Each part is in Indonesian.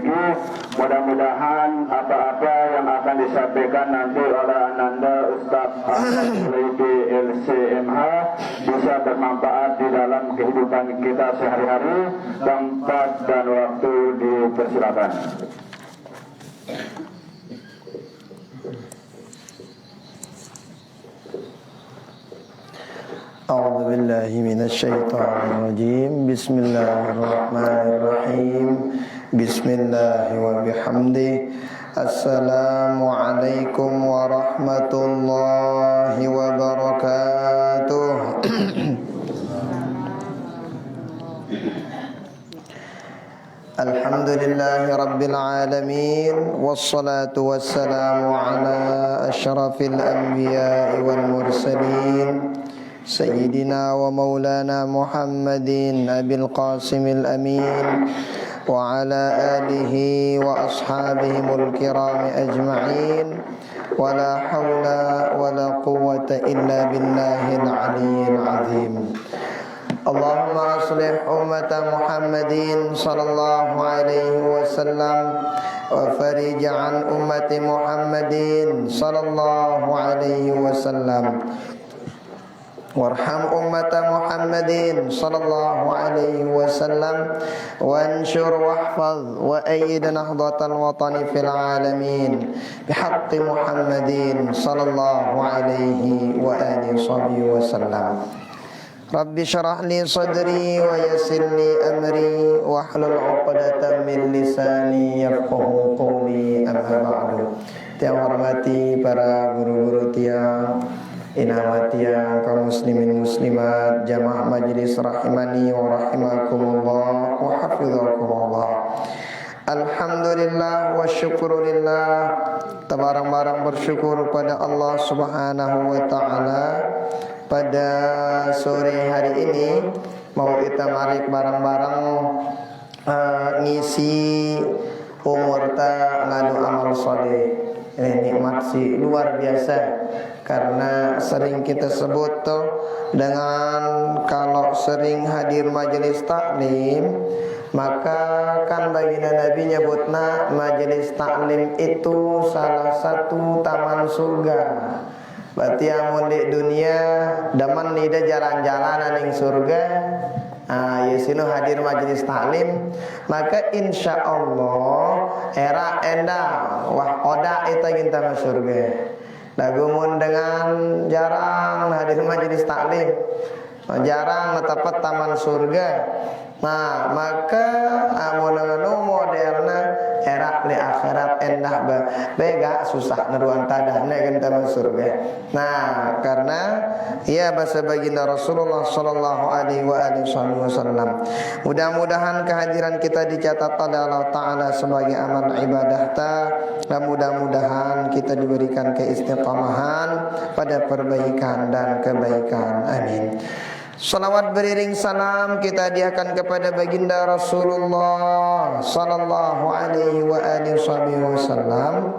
lagi. Mudah-mudahan apa-apa yang akan disampaikan nanti oleh Ananda Ustaz Ahmad Sulaibi LCMH bisa bermanfaat di dalam kehidupan kita sehari-hari. Tempat dan waktu dipersilakan. أعوذ بالله من الشيطان الرجيم بسم الله الرحمن الرحيم بسم الله وبحمده السلام عليكم ورحمة الله وبركاته الحمد لله رب العالمين والصلاة والسلام على أشرف الأنبياء والمرسلين سيدنا ومولانا محمد أبي القاسم الأمين وعلى آله وأصحابهم الكرام أجمعين ولا حول ولا قوة إلا بالله العلي العظيم اللهم أصلح أمة محمد صلى الله عليه وسلم وفرج عن أمة محمد صلى الله عليه وسلم وارحم أمة محمد صلى الله عليه وسلم وانشر واحفظ وأيد نهضة الوطن في العالمين بحق محمد صلى الله عليه وآله وصحبه وسلم رب اشرح لي صدري ويسر لي أمري واحلل عقدة من لساني يفقه قولي أما بعد. Yang hormati para guru-guru tiang, inawat tiang, kaum muslimin muslimat, jamaah majlis rahimani wa rahimakumullah wa hafizakumullah. Alhamdulillah wa syukurillah. Barang-barang bersyukur pada Allah Subhanahu wa taala. Pada sore hari ini mau kita mari bareng-bareng ngisi umur ta ngadu amal soleh. Ini nikmat sih luar biasa, karena sering kita sebut tuh dengan kalau sering hadir majelis taklim, maka kan baginda Nabi nyebutna majelis taklim itu salah satu taman surga. Berarti amun di dunia daman nida jalan-jalan ning surga. Yusino hadir majelis taklim, maka insya Allah era endah wah oda itu kita masuk surga. Lagumun dengan jarang hadir majelis taklim, jarang tepat taman surga. Nah, maka amun moderna era di akhirat endah bega susah neruan tadahna kita masuk surga. Nah, karena ia bahasa baginda Rasulullah sallallahu alaihi wasallam. Mudah-mudahan kehadiran kita dicatat oleh Allah taala sebagai amal ibadah ta, dan mudah-mudahan kita diberikan keistiqamahan pada perbaikan dan kebaikan. Amin. Salawat beriring salam kita hadiahkan kepada baginda Rasulullah sallallahu alaihi wasallam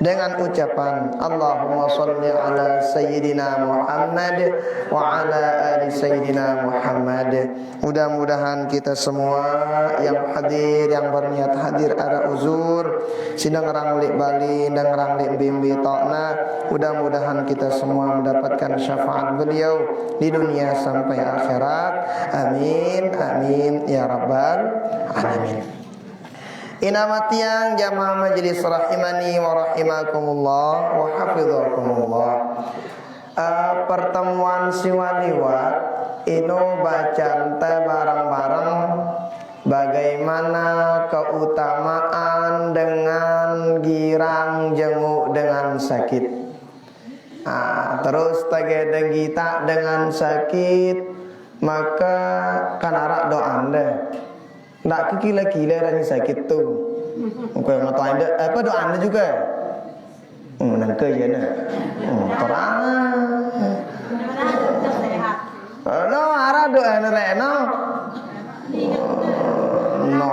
dengan ucapan Allahumma shalli ala sayyidina Muhammad wa ala ali sayyidina Muhammad. Mudah-mudahan kita semua yang hadir, yang berniat hadir ada uzur, sidang ranglik Bali dan ranglik Bimbi Tokna, mudah-mudahan kita semua mendapatkan syafaat beliau di dunia sampai akhirat. Amin amin ya rabbal alamin. Inamat yang jamaah majlis rahimani wa rahimakumullah wa hafizakumullah. Pertemuan siwaliwat ino bacan teh bareng-bareng bagaimana keutamaan dengan girang jenguk dengan sakit. Terus tagada kita dengan sakit, maka kan arak doa anda ndak kekila-kila dari sakit tu. Mungkin mata anda apa doa anda juga. Nangka ya na. Terang. No arah doa anda no. No,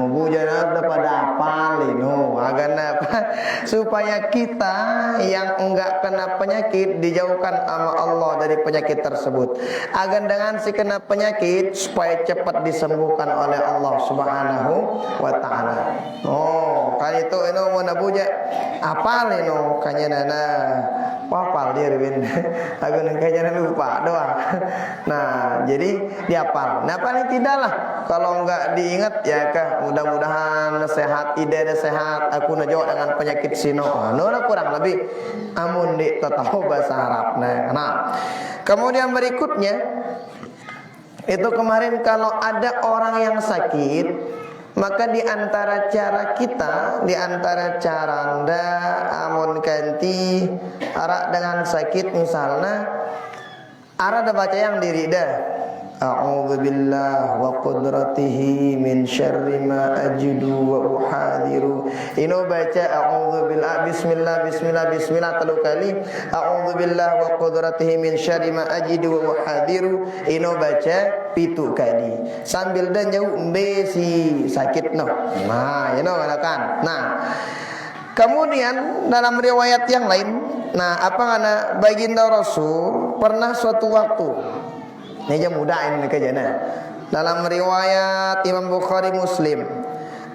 bu jangan dapat apa lino, agan apa supaya kita yang enggak kena penyakit dijauhkan sama Allah dari penyakit tersebut. Agar dengan si kena penyakit supaya cepat disembuhkan oleh Allah Subhanahu wa taala. Oh, kali itu mau nabuja apal kanya nana apal dia Rin. Aku kanya lupa doang. Nah, jadi diapal. Nah, paling tidaklah kalau enggak diingat ya kah mudah-mudahan sehat, ide sehat, aku najawab dengan penyakit sino. Nah, kurang lebih amun di tahu bahasa Arab. Nah, kemudian berikutnya itu kemarin kalau ada orang yang sakit, maka di antara cara kita, di antara cara anda amun kanti arak dengan sakit misalnya ara ada baca yang diri dah. A'udzu billah wa qudratihi min syarri ma ajidu wa uhadiru. Ino baca a'udzu billah bismillah telu kali. A'udzu billah wa qudratihi min syarri ma ajidu wa uhadiru. Ino baca pitu kali. Sambil dan jauh embe si sakit no. Nah, kan. Nah, kemudian dalam riwayat yang lain, nah apa karena baginda Rasul pernah suatu waktu ini aja mudahin kejana. Dalam riwayat Imam Bukhari Muslim,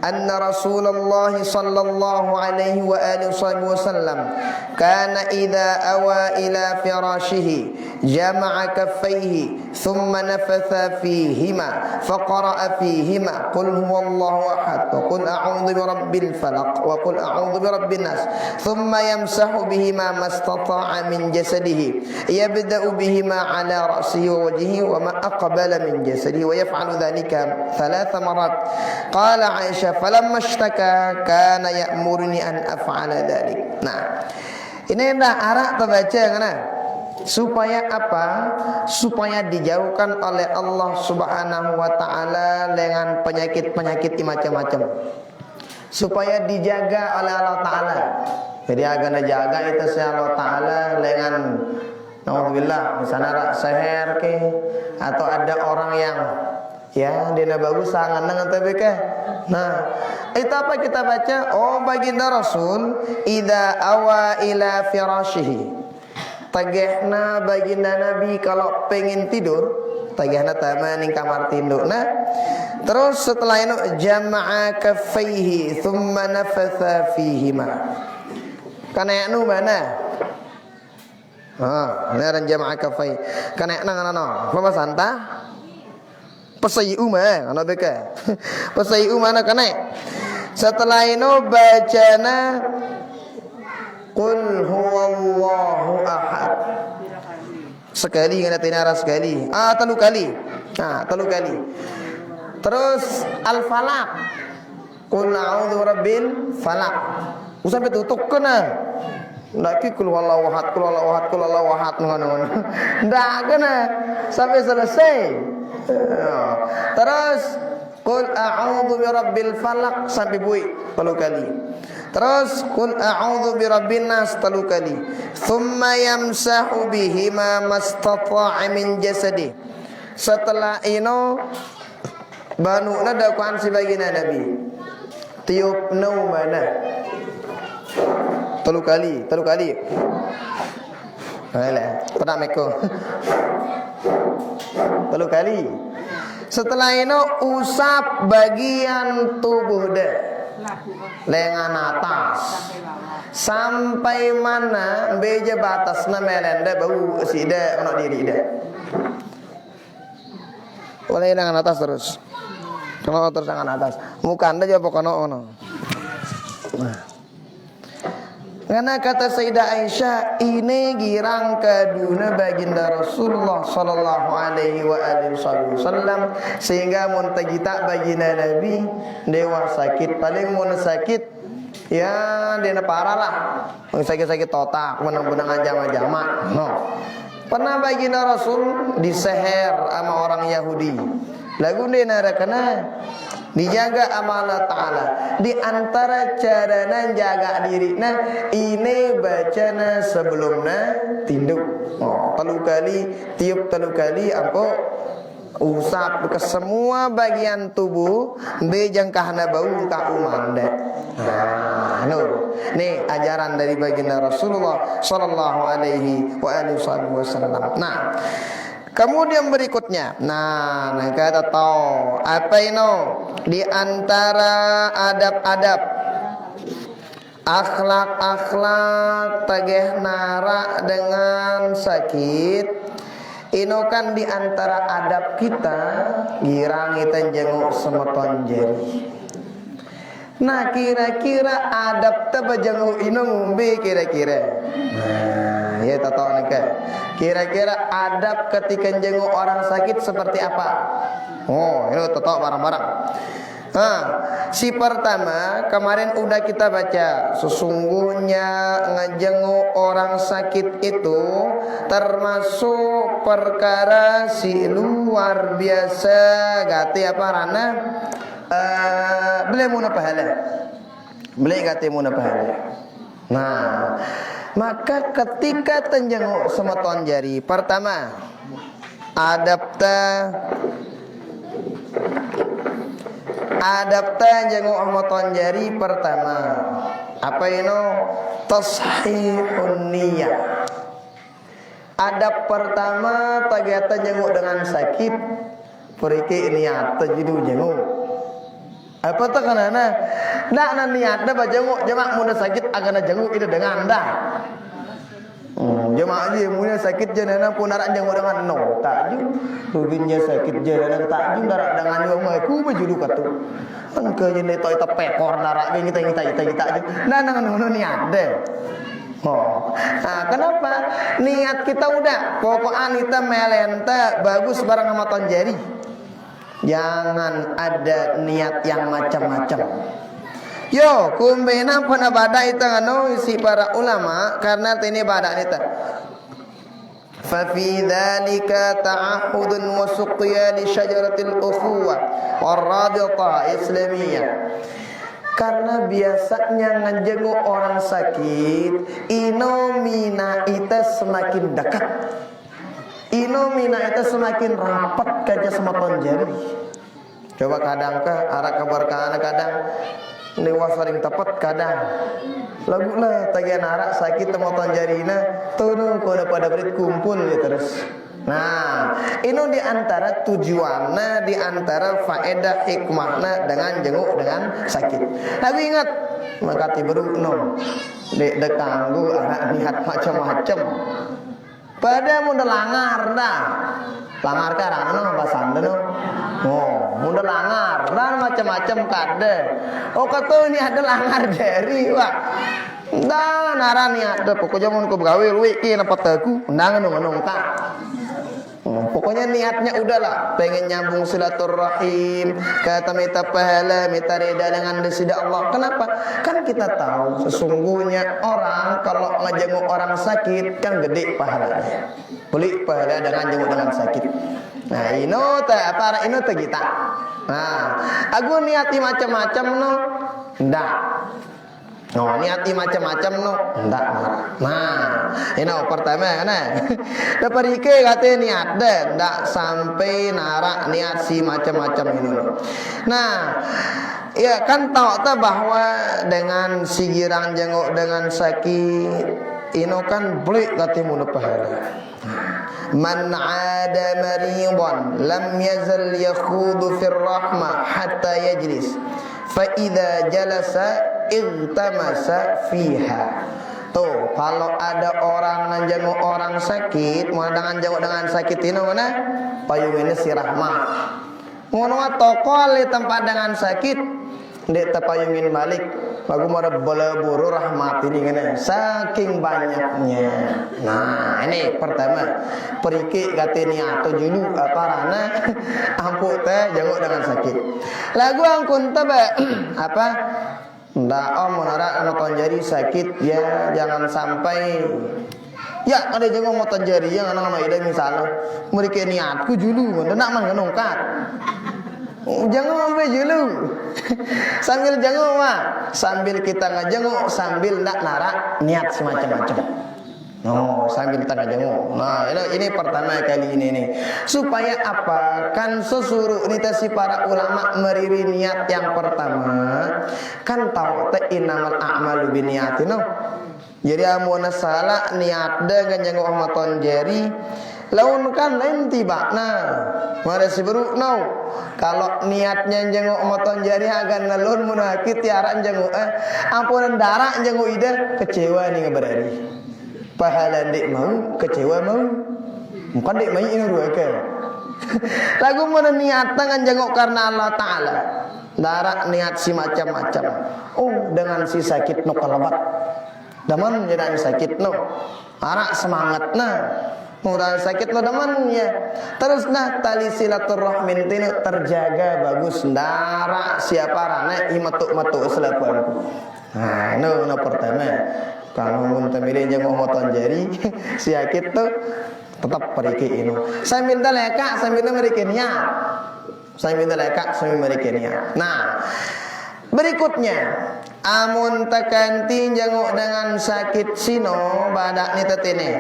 anna Rasulullah sallallahu alaihi wa alihi wasallam kana idza awa ila firashihi jama'a kaffaihi thumma nafatha fihima faqara'a fihima qul huwallahu ahad wa qul a'udzu birabbil falaq wa qul a'udzu birabbin nas thumma yamsahu bihima mastata'a min jasadihi yabda'u bihima ala ra'sihi wa wajhihi wa ma aqbala min jasadihi wa yaf'alu dhalika 3 marat. Qala Aisyah falamma ishtaka kana ya'muruni an af'ala dhalik. Nah, ini dah arak terbaca kana supaya apa? Supaya dijauhkan oleh Allah Subhanahu wa taala dengan penyakit-penyakit macam-macam. Supaya dijaga oleh Allah taala. Jadi agar jaga itu si Allah taala dengan naudzubillah misalnya rak seher ke atau ada orang yang ya dia bagus sangat dengan TBK. Nah, itu apa kita baca? Oh, baginda Rasul idza awa ila firashihi. Tagehna baginda Nabi kalau pengen tidur, tagehna taman ning kamar tidur. Nah, terus setelah itu jama'a kaffaihi thumma nafatha fihima. Kana nu mana? Ini ada jama'a kaffai. Kana nang apa santa? Pasai umah, ana beka. Pasai umah nak kana. Setelah itu bacana Qul huwallahu ahad. Sekali kena tinara sekali. Telu kali. Telu kali. Terus al-falaq. Qul a'udzu birabbil falaq. Usah betutuk kena. Ndak kul huwallahu ahad, kul huwallahu ahad, kul huwallahu ahad ngono. Ndak kena sampai selesai. Terus qul a'udzu birabbil falaq sampai bui telu kali. Terus qul a'udzu birabbin nas telu kali. Tsumma yamsahu bihima mastata'a min jasadi. Setelah itu banuna dakwaan si baginda Nabi. Tiup nau mana? Telu kali. Alah, pernah meko. Telu kali. Setelah itu usap bagian tubuh deh. Lengan atas sampai mana beja batasna melenda bau sida ono diri deh. Oleh lengan atas terus. Kalau terus lengan atas, muka anda juga pokoknya ono. Nah. Karena kata Sayyidah Aisyah ini girang keduna baginda Rasulullah sallallahu alaihi wa alihi wasallam sehingga mun tagita baginda Nabi dewa sakit paling mun sakit ya dina parah lah. Mun sakit-sakit totak menang-menang jama-jama. No. Pernah baginda Rasul diseher sama orang Yahudi. Lagu dina kena dijaga sama Allah Ta'ala. Di antara carana jaga diri ini bacana sebelumnya tinduk. Telu kali, tiup telu kali, apa usap ke semua bagian tubuh bejang kahna bau ka umande. Nah, nih ajaran dari baginda Rasulullah sallallahu alaihi wasallam. Nah, kemudian berikutnya, nah kata tahu apa ini di antara adab-adab akhlak-akhlak tageh nara dengan sakit. Ino kan di antara adab kita girang kita jenguk semeton jari. Nah kira-kira adab teba jenguk ino ngumbi kira-kira. Nah ya tahu nih kira-kira adab ketika jenguk orang sakit seperti apa? Oh ini tahu barang-barang. Nah, si pertama kemarin udah kita baca, sesungguhnya ngejenguk orang sakit itu termasuk perkara si luar biasa. Gati apa rana? Beli muna pahala. Beli gati muna pahala. Nah, maka ketika tenjenguk semeton jari, pertama adapta jenguk semeton jari pertama apa ini? Tashihun niyah. Adab pertama tagata jenguk dengan sakit periki niat tajidu jenguk. Apa tak kanana? Nak na niat dah bajenguk jemaah muda sakit agana jenguk itu dengan dah. Jemaah je muda sakit je nana pun narak jenguk dengan no takju. Ruginnya sakit je nana takju narak dengan yo aku bajudu katu. Angka je ne toy pekor narak be kita je. Nana ngono niat deh. Oh, nah, kenapa? Niat kita udah pokoknya kita melenta bagus barang sama tonjari. Jangan ada niat yang macam-macam. Yo, kumbena pernah badak itu ngano isi para ulama karena ini badak itu. Fa fi dzalika ta'ahudun wa suqya li syajaratil ukhuwah war-rabitah islamiyah. Karena biasanya ngejenguk orang sakit, inomina ita semakin dekat. Inomina ita semakin rapat kaja semeton jari. Coba kadang ke arah kabar kana kadang dewa sering tepat kadang. Lagu lah tagihan arak sakit temeton jarina, tuh kau pada berit kumpul ya terus. Nah, ini diantara tujuannya, diantara faedah hikmahnya dengan jenguk dengan sakit. Tapi ingat, maka tibaru nom, dek kanggu anak niat macam-macam. Pada muda langar dah, langar karang no bahasa no. Oh, muda langar dan macam-macam kade. Oh kata ini ada langar dari wak. Dah narani ada pokoknya mun ko gawe luwi ki napa teku undangan nong ka. Pokoknya niatnya udahlah pengen nyambung silaturahim, kata minta pahala, minta reda dengan desida Allah. Kenapa? Kan kita tahu sesungguhnya orang kalau ngejenguk orang sakit kan gede pahalanya. Beli pahala dengan jenguk dengan sakit. Nah, ino ta para ino ta kita. Nah, aku niati macam-macam no. Ndak. Oh, niati macam-macam no. Ndak. Nah, ini pertama kan. Dapat ike kata niat deh, ndak sampai narak niat si macam-macam ini. Nah, ya kan tahu tak bahwa dengan si girang jenguk dengan sakit, ino kan beli kata mula pahala. Man 'ada maridan lam yazal yakhudu fir rahmah hatta yajlis fa idza jalasa igtamasa fiha. Tuh, kalau ada orang ngejenguk orang sakit, mau dengan jenguk dengan sakit ini mana? Payung ini si rahmah. Ngono toko di tempat dengan sakit, ndek tepayungin balik. Lagu mara bola-buru rahmat ini ngene. Saking banyaknya. Nah, ini pertama. Periki katini atau julu parana ampu teh jenguk dengan sakit. Lagu angkun tebe apa? Ndak om menara nonton jari sakit ya jangan sampai ya ada jenguk nonton jari yang anak ida misalnya mereka niatku julu ndak man nongkat. Jenguk sampai julu. Sambil jenguk mah, sambil kita ngejenguk sambil ndak narak niat semacam-macam. No, sambil tengah jenguk. Nah, ini pertama kali ini nih. Supaya apa? Kan sesuruh nita si para ulama meriri niat yang pertama. Kan tahu te innamal a'malu binniyati no. Jadi amun salah niat dengan jenguk Ahmad Tonjeri. Laun kan lain tiba mare si beru no. Kalau niatnya jenguk Ahmad Tonjeri agak nalun munakit tiaran jenguk ampunan darah jenguk ide kecewa nih ngeberari. Pahala dek mau, kecewa mau. Bukan dek mai ini dua ke. Lagu mana niat tangan jenguk karena Allah Ta'ala. Darah niat si macam-macam. Oh, dengan si sakit no kalabat. Daman jadi sakit no. Arak semangat nah. Murah sakit no daman ya. Terus nah tali silaturahmin ini terjaga bagus. Darah siapa rana imatuk-matuk selakuanku. Nah, no pertama. Kalau muntah milih jenguk moton jari siakit tuh tetap periki ini. Saya minta lekak, saya minta merikenya. Saya minta lekak, saya minta merikenya. Nah, berikutnya amun tekanti jenguk dengan sakit sino badak ni tetene.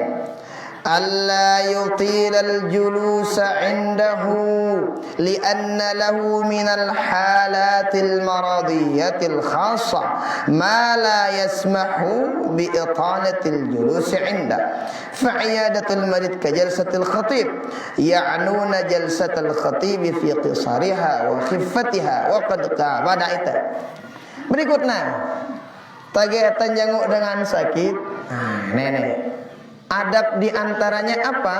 Alla yutilal julusa indahu lianna lahu minal halatil maradiyatil khassa ma la yasmahu bi italatil julusi indah fa'iyadatul marid kajalsatil khatib ya'nuna jalsatil khatib fi qisariha wa khiffatiha wa qad qabada ita. Berikutnya tagetan jenguk dengan sakit. Nenek adab diantaranya apa?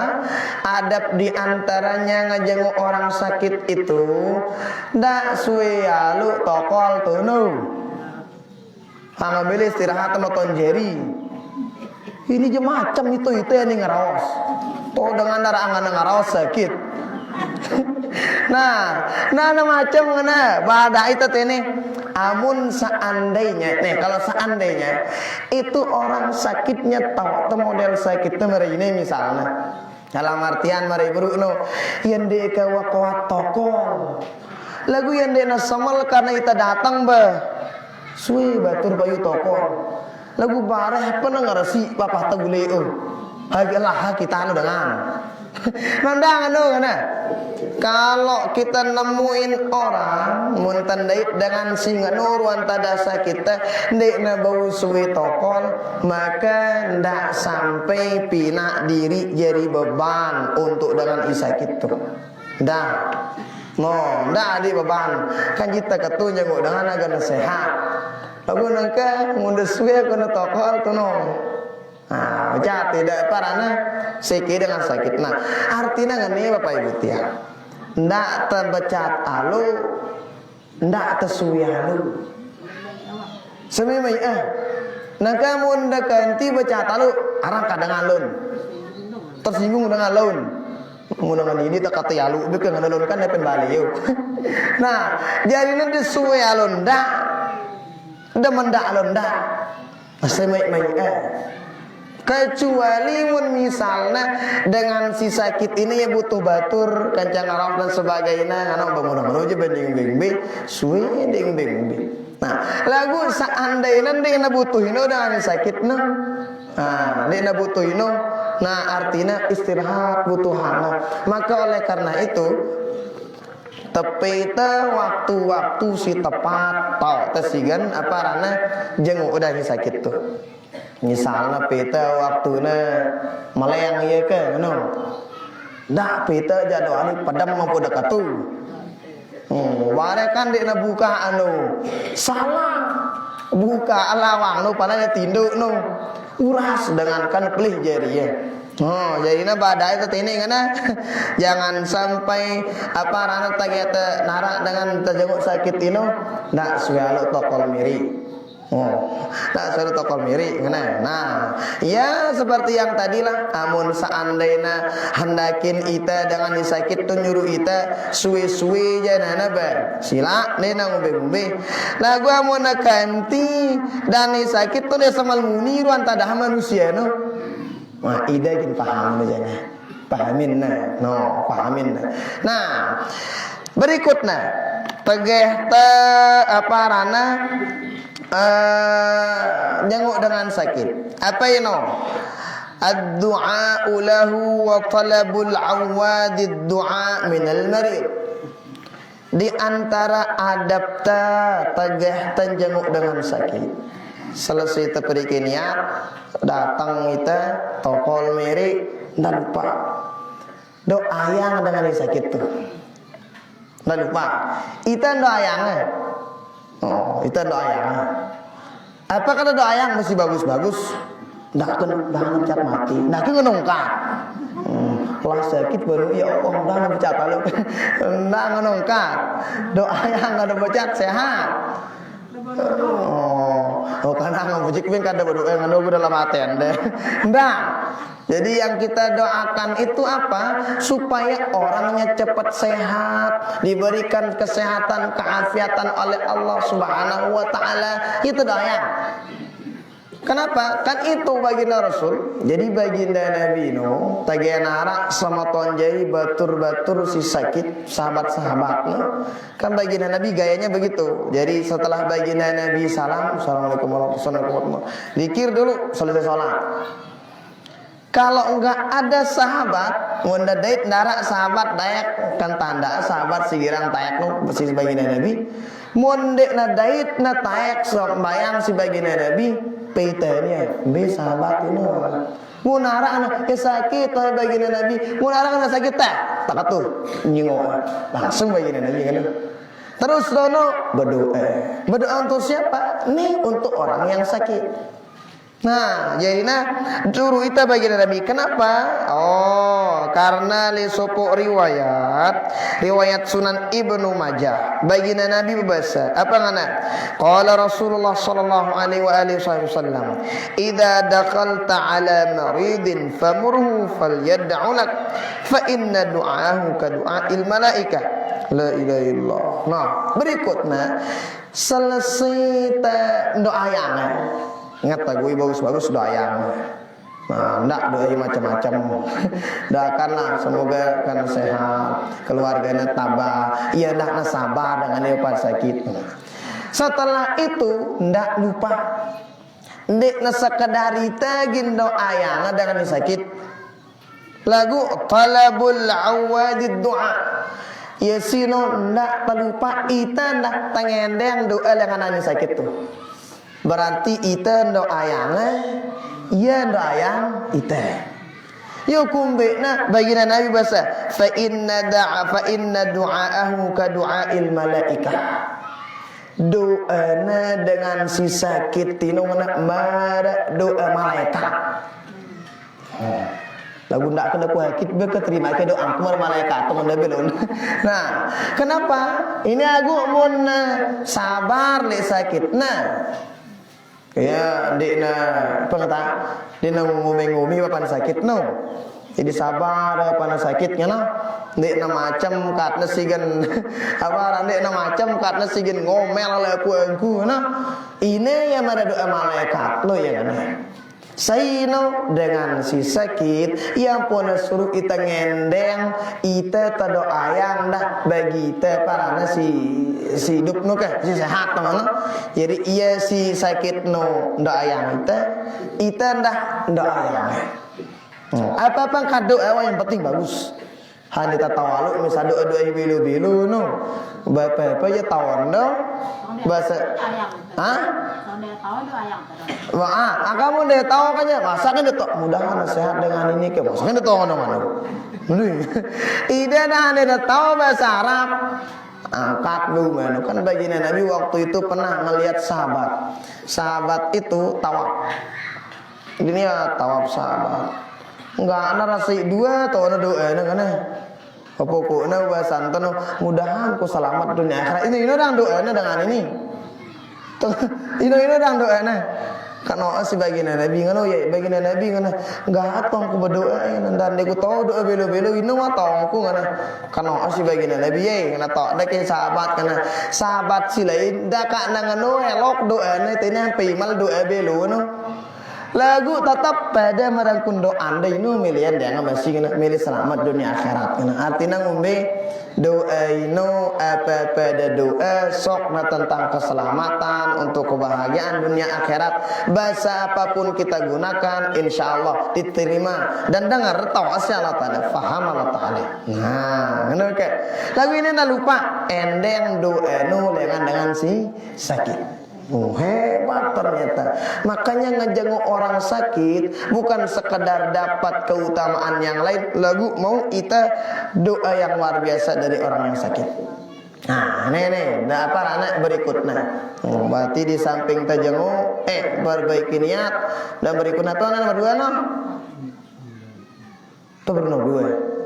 Adab diantaranya ngejenguk orang sakit itu ndak suwe alu tokol tunu. Sama beli istirahat sama Tonjeri. Ini je macam itu yang ngeraos. Tuh dengan darah angan ngeraos sakit. Nah macam mana? Pada itu ini. Amun seandainya, kalau seandainya itu orang sakitnya tahu model sakitnya mari ini misalnya dalam artian mari buru no yang dia kawat tokol lagu yang dia nasamal karena kita datang bah suwe batur bayu tokol lagu bareh pernah ngerasi bapak teguleu agalah kita anu dengan nandang anu kana. Kalau kita nemuin orang muntan dait dengan singa nuruan tadasa kita ndik na bau suwe tokol maka ndak sampai pinak diri jadi beban untuk dengan isakit itu. Ndak. No, ndak di beban. Kan kita ketunya kok dengan agak sehat. Lagu nangka munde suwe kena tokol tu no. Nah, baca tidak parana seki dengan sakit. Nah, artinya ngene Bapak Ibu tiang. Ndak terbecat alu, ndak tersuwi alu. Sememai naka mun ndak ganti becat alu, arang kadang alun. Tersinggung dengan alun. Mun dengan ini tak kata alu, bukan dengan alun kan depan balik. Nah, jadi nanti suwi alun ndak, ndak mendak alun ndak. Sememai kecuali mun misalnya dengan si sakit ini ya butuh batur kancang araf dan sebagainya karena bangun aja banding bing suwe ding bing. Nah lagu seandainya dia butuhin dengan sakit nah dia butuhin nah artinya istirahat butuh hana maka oleh karena itu tepeta waktu-waktu si tepat tau tesigan apa rana jenguk udah sakit tuh. Misalnya peta waktunya melayang iya ke, dah peta jadwal padam mampu dekat tu. Warekan dia nak buka salah buka alawang padahal tinduk uras dengan kan pelih jari ya. Jadi badai itu ini karena jangan sampai apa rana tageta narak dengan terjenguk sakit ini, nak sualu tokol miri. Nah, suruh tokol miri nah ya seperti yang tadilah amun seandainya hendakin ita dengan sakit tu nyuruh ita suwe-suwe janana ba sila nena ngombe-ngombe lagu amun kanti dan sakit tu dia samal muni ruan tadah manusia wah ida kin paham aja pahamin pahamin nah berikutnya tegeh apa rana jenguk dengan sakit apa ad-du'a lahu wa talabul awadid du'a minal marid. Di antara adab tagah tanjenguk dengan sakit. Selesai terpergi niat, datang kita tokol meri dan lupa. Doa yang dengan sakit tu. Dan lupa. Kita doa yang kita doa yang. Apa kata doa yang mesti bagus-bagus? Ndak kena bangun cat mati. Ndak kena nongka. Kalau sakit baru ya Allah dah baca lalu. Ndak nongka. Doa yang ada baca sehat. Oh karena ngabujuk pun kada berdoa ngano dalam hati anda. Ndak. Jadi yang kita doakan itu apa? Supaya orangnya cepat sehat, diberikan kesehatan, keafiatan oleh Allah Subhanahu wa taala. Itu doa. Kenapa? Kan itu baginda Rasul. Jadi baginda Nabi no tagenara sama tonjai batur-batur si sakit sahabat-sahabat no. Kan baginda Nabi gayanya begitu. Jadi setelah baginda Nabi salam, assalamualaikum warahmatullahi wabarakatuh. Zikir dulu selesai sholat. Kalau enggak ada sahabat, wanda dait darak sahabat dayak kan tanda sahabat sigirang tayak no si baginda Nabi. Mondek na dait na tayak sembayang si baginda Nabi. Peitanya, be sahabat ini. Munara anak sakit toh baginda Nabi. Munara anak sakit tak tuh nyingok. Langsung baginda Nabi kan. Terus dono berdoa. Berdoa untuk siapa? Nih untuk orang yang sakit. Nah, jadi juru itu baginda Nabi. Kenapa? Oh, karena li sopo riwayat Sunan Ibnu Majah. Baginda Nabi berbahasa apa ngana? Qala Rasulullah sallallahu alaihi wasallam, "Idza dakhalta ala maridin famurhu falyad'u lak, fa inna du'aahu ka du'ail malaikah." La ilaha illallah. Nah, berikutnya selesai doa yang ingat gue bagus-bagus doa yang ndak doa macam-macam. Doakanlah semoga kan sehat, keluarganya tabah, ia ndak sabar dengan dia sakit. Setelah itu ndak lupa ndak sekedari tagin doa yang dengan sakit. Lagu talabul awadid du'a. Ya sino ndak terlupa ita ndak tangendeng doa dengan sakit tuh. Berarti ita doa yang ia doa yang ita. Yo kumbena baginda Nabi bahasa fa inna du'aahu ka du'ail malaikah. Doana dengan si sakit tino mana doa malaikat. Lagu ndak kena sakit be keterima ke doa kumar malaikat teman belon. Nah, kenapa? Ini aku mun sabar le sakit. Nah, ya, dina pengeta, dina ngumi-ngumi papan sakit no. Jadi sabar papan sakitnya no. Dina macam katna sigen apa dina macam katna sigen ngomel oleh aku no. Ini yang ada doa malaikat lo ya kan. Saino dengan si sakit yang pun suruh kita ngendeng kita doa yang dah bagi kita para si hidup no kan si sehat teman. Jadi ia si sakit no doa yang kita dah doa yang apa-apa kado yang penting bagus. Hanya kita tawalu misal doa bilu-bilu no. Bapak ya tawon no. Bahasa Wah, kamu deh tahu kan ya, masa kan itu mudahan sehat dengan ini ke, masa kan itu mana? Ida dah ada tahu bahasa Arab, angkat dulu mana? Kan baginda Nabi waktu itu pernah ngelihat sahabat itu tawaf. Ini ya tawaf sahabat, enggak ada rasa dua atau ada doa, kan? Pokoknya bahasa anton mudahan ku selamat dunia akhirat. Ini orang doanya dengan ini. Ini orang doanya. Karena si baginda Nabi ngono ya baginda Nabi ngono enggak atong ku berdoa dan deku tahu doa belo-belo ini mah tong ku ngono. Karena si baginda Nabi ye ngono tok dek sahabat kana sahabat si lain dak ka nang ngono elok doane tene pimal doa belo ngono. lagu tetap pada merangkun doa anda ini milian dia masih kena milih selamat dunia akhirat kena artinya ngombe doa ini apa pada doa sok na tentang keselamatan untuk kebahagiaan dunia akhirat bahasa apapun kita gunakan insya Allah diterima dan dengar tahu asal Allah Ta'ala faham Allah Ta'ala. Nah oke lagu ini nak lupa endeng doa nu dengan si sakit. Hebat ternyata. Makanya ngejenguk orang sakit bukan sekedar dapat keutamaan yang lain, lagu mau kita doa yang luar biasa dari orang yang sakit. Nah, nih, apa anak berikutnya? Berarti di samping tajenguk, perbaiki niat dan berikutnya tuh nomor 2 no. Tuh nomor 2.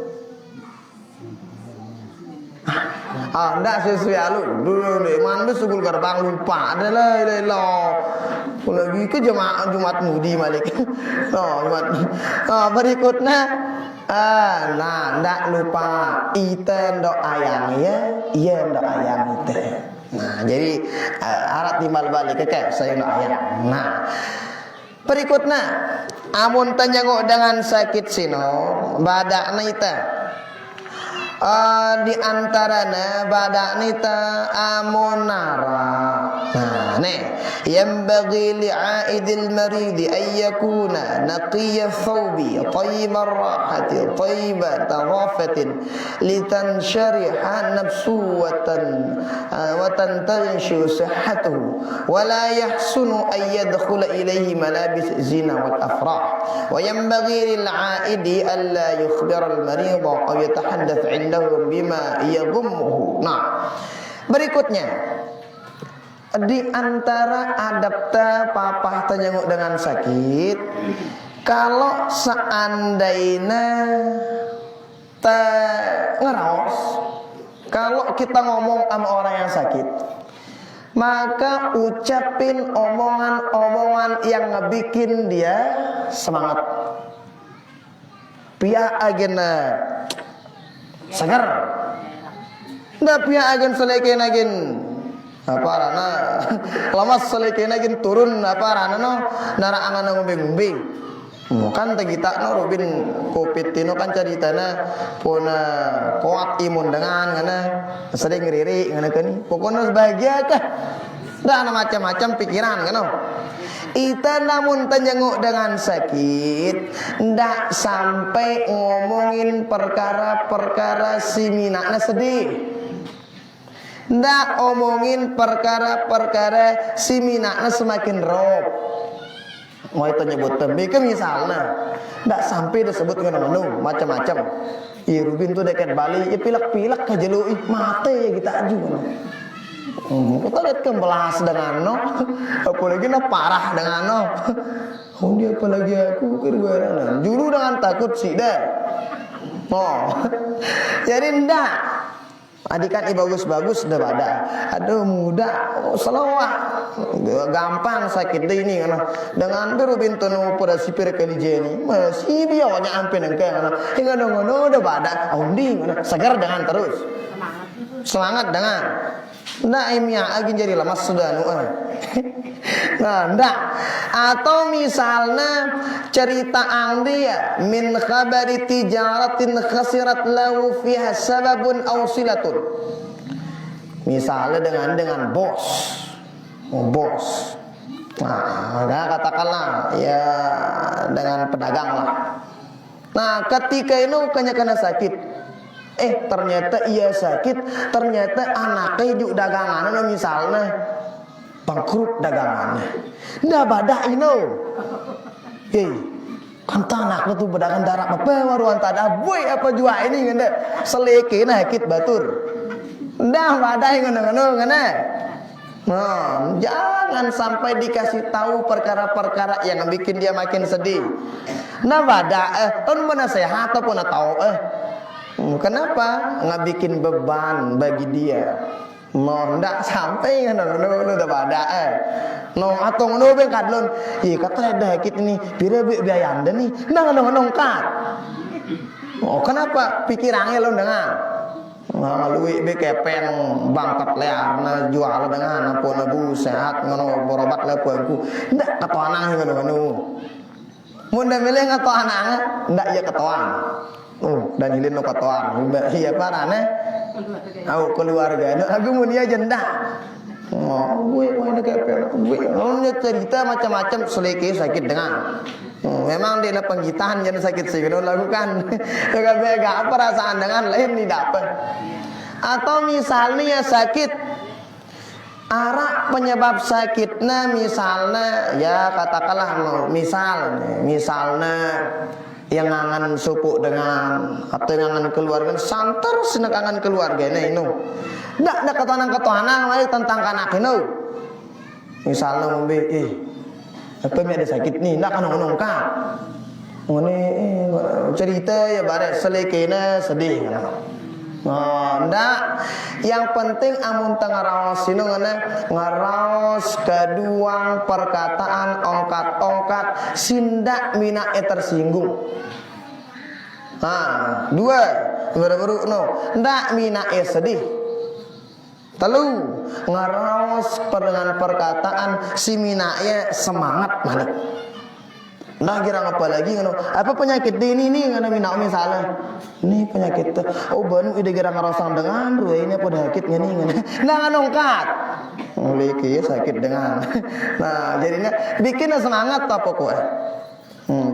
Ndak sesuai dulu deh, mana sugul gerbang lupa adalah lagi ke Jumat Mudi Malik. Berikutnya nah ndak lupa iten doa yang iya doa yang itu. Nah jadi arat timbal balik ke saya doa yang. Nah berikutnya amun tanyangok dengan sakit sino badakna ita di antaranya badak nita amunara. Nah, nih yang bagi li'aidil maridi ay yakuna naqiyya thawbi tayyibal rahati tayyibat rafatin litanshariha nafsu wa tantanshu sihhatuhu wa la yahsunu ay yadkhula ilayhi malabis zina wal afrah wa yanbaghi lil 'aidi alla yukhbira al marida aw yatahaddath 'indahum bima yaghummuhu. Nah, berikutnya di antara adapta papah tanyanguk dengan sakit, kalau seandainya ngeraos, kalau kita ngomong sama orang yang sakit, maka ucapin omongan-omongan yang ngebikin dia semangat. Pihak agena segar, ndak pihak agen selekin agen apa rana lamas selekin agen turun apa rana no nara angan ngombe-ngombe. Kan kita no Robin Covid tino kan ceritana puna kuat imun dengan ngana sering riri ngana kan pokoknya sebahagia kah ndak ada macam-macam pikiran kan no. Ita namun tanyanguk dengan sakit ndak sampai ngomongin perkara-perkara si minakna sedih, ndak omongin perkara-perkara si minakna semakin rob. Mau itu nyebut tembi ke misalnya ndak sampai disebut ngono macam-macam. Iya Rubin tuh dekat Bali, ya pilak-pilak aja lu, mate ya kita aju. Kita lihat kebelas dengan no, apalagi no parah dengan no. Oh dia apalagi aku kerjaan, juru dengan takut sih deh. Oh, jadi ndak. Adikan bagus-bagus udah pada. Aduh muda, selawat, gampang sakit deh ini kan. Dengan berubin tonu pada sipir kali jeni, masih biawanya ampe nengke kan. Hingga nongono udah pada, aundi kan. Segar dengan terus, semangat dengan. Ndak imya agin jadi lemas sudah nu. Nah, ndak. Atau misalnya cerita angdi ya min khabari tijaratin khasirat lahu fiha sababun aw silatun. Misalnya dengan bos. Bos. Nah, katakanlah ya dengan pedagang lah. Nah, ketika itu kena sakit. Ternyata ia sakit, ternyata anaknya hidup dagangannya misalnya bangkrut dagangannya. Ndak badak ino. Kan anaknya tuh berdagang darah apa waruan tada boy apa jua ini ngene seleke sakit batur. Ndak badak ngono-ngono ngene. Nah, jangan sampai dikasih tahu perkara-perkara yang bikin dia makin sedih. Nah badak ton mana sehat ataupun tahu kenapa nggak bikin beban bagi dia? No, ndak sampai no udah pada no atau no bengkadlon. Iya kata ada kit ini biaya anda nih, nggak kat. Oh kenapa pikirannya lo dengan? Ngaluik be kepeng bangkat lear na jual dengan apa nabu sehat ngono berobat le puangku. Ndak ketoanang ngono. Mun da milih ketoanang ndak ya ketoan. Dan hilin no ketoan. Iya parane. Au keluarga. Aku mun dia jendah. Gue ada kepeng. Gue cerita macam-macam seleke sakit dengan. Memang dia ada penggitahan jangan sakit sih kalau lakukan. Bega perasaan dengan lain tidak apa. Atau misalnya sakit arak penyebab sakitnya misalnya ya katakanlah misalnya yang ngangan supu dengan atau ngangan keluarga santer senek ngangan keluarga ini ndak ketohanan lagi tentang kanak ini misalnya apa ada sakit nih, nak kan ngomongkan, cerita ya bare selekena sedih, ndak. Yang penting amun tengah raos ini ngaraos kedua perkataan ongkat sindak mina tersinggung. Dua baru ndak mina sedih. Telu ngaraos dengan perkataan si minaknya semangat malik. Nah kira apa lagi ngono? Apa penyakit ini ngono minak misalnya. Ini penyakit. Oh banu ide kira ngarosang dengan ruwe ini apa penyakit ngene ngono. Nah nongkat. Mulai kieu sakit dengan. Nah jadinya bikin semangat apa pokoknya.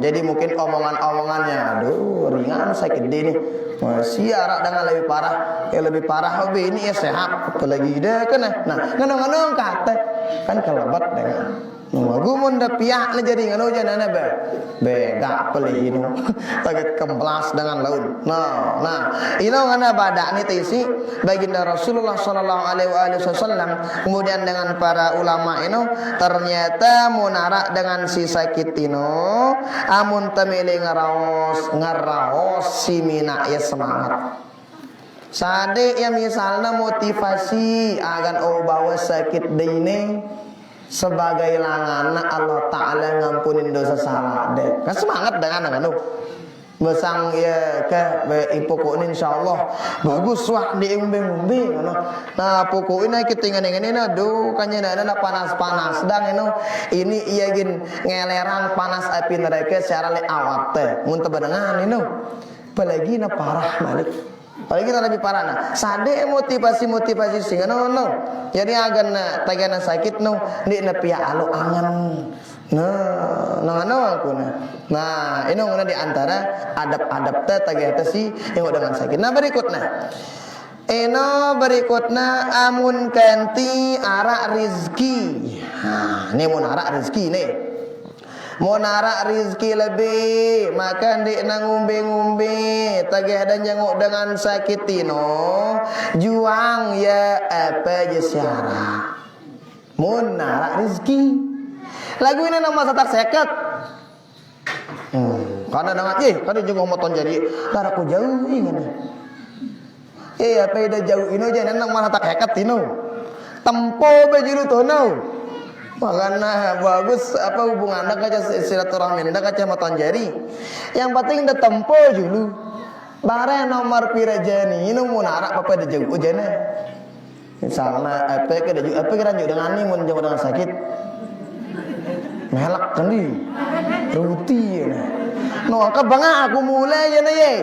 Jadi mungkin omongan-omongannya aduh ringan sakit ini masih arak dengan lebih parah lebih parah hobi ini ya sehat apalagi dah kan nah ngono kata kan kelebat dengan aku mau piak nih jadi ngono jangan bega pelih ini takut kemplas dengan laut nah ini ngana badak nih tisi baginda Rasulullah Sallallahu Alaihi Wasallam kemudian dengan para ulama ini ternyata munarak dengan si sakit ini amun temeli ngaraos si mina ya semangat sade ya misalnya motivasi agan bawa sakit ini sebagai langana Allah Ta'ala ngampunin dosa salah deh kan semangat dengan besang ya ke pokok ini insyaallah bagus wah di umbe nah pokok ini kita ingin aduh kanya ada panas dan ini iya gin ngelerang panas api neraka secara awak teh muntah badangan ini apalagi na parah malik apalagi lebih parah nah sade motivasi sing jadi agan tagana sakit di pihak alu angan nah ini ngana di antara adab-adab tagana si yang dengan sakit nah berikutnya amun kanti arak rizki ini mun arak rizki nih mau narak rizki lebih makan di ngumbe tagih dan jenguk dengan sakitino juang ya apa aja syara mau narak rizki lagu ini nama satak seket karena dengan kada juga moton jadi laraku jauh ini apa ida jauh ini aja nang mana tak heket tino tempo bejiru tono makanya bagus apa hubungan anda kaca silaturahmi anda kaca moton jari yang penting dah tempo dulu bare nomor pirajani ini mau narak apa ida jauh jana misalnya apa kira dengan ini mau jauh dengan sakit melak kendi ruti no angka bangga aku mulai ya ye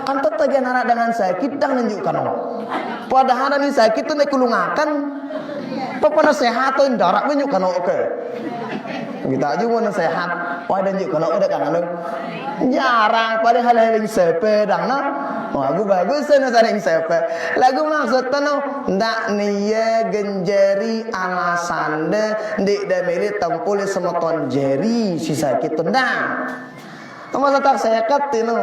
kan tetap narak dengan sakit dan menunjukkan padahal ini sakit tu nak kulungakan papa sehat tu darak menunjukkan oke kita aja mau sehat wah dan juga kalau ada kan jarang pada hal-hal yang sepedang lagu bagus sana sering sepe lagu maksudnya ndak niya genjari alasan de dameli tempul semoton jeri si sakit ndak masa tak sehat tino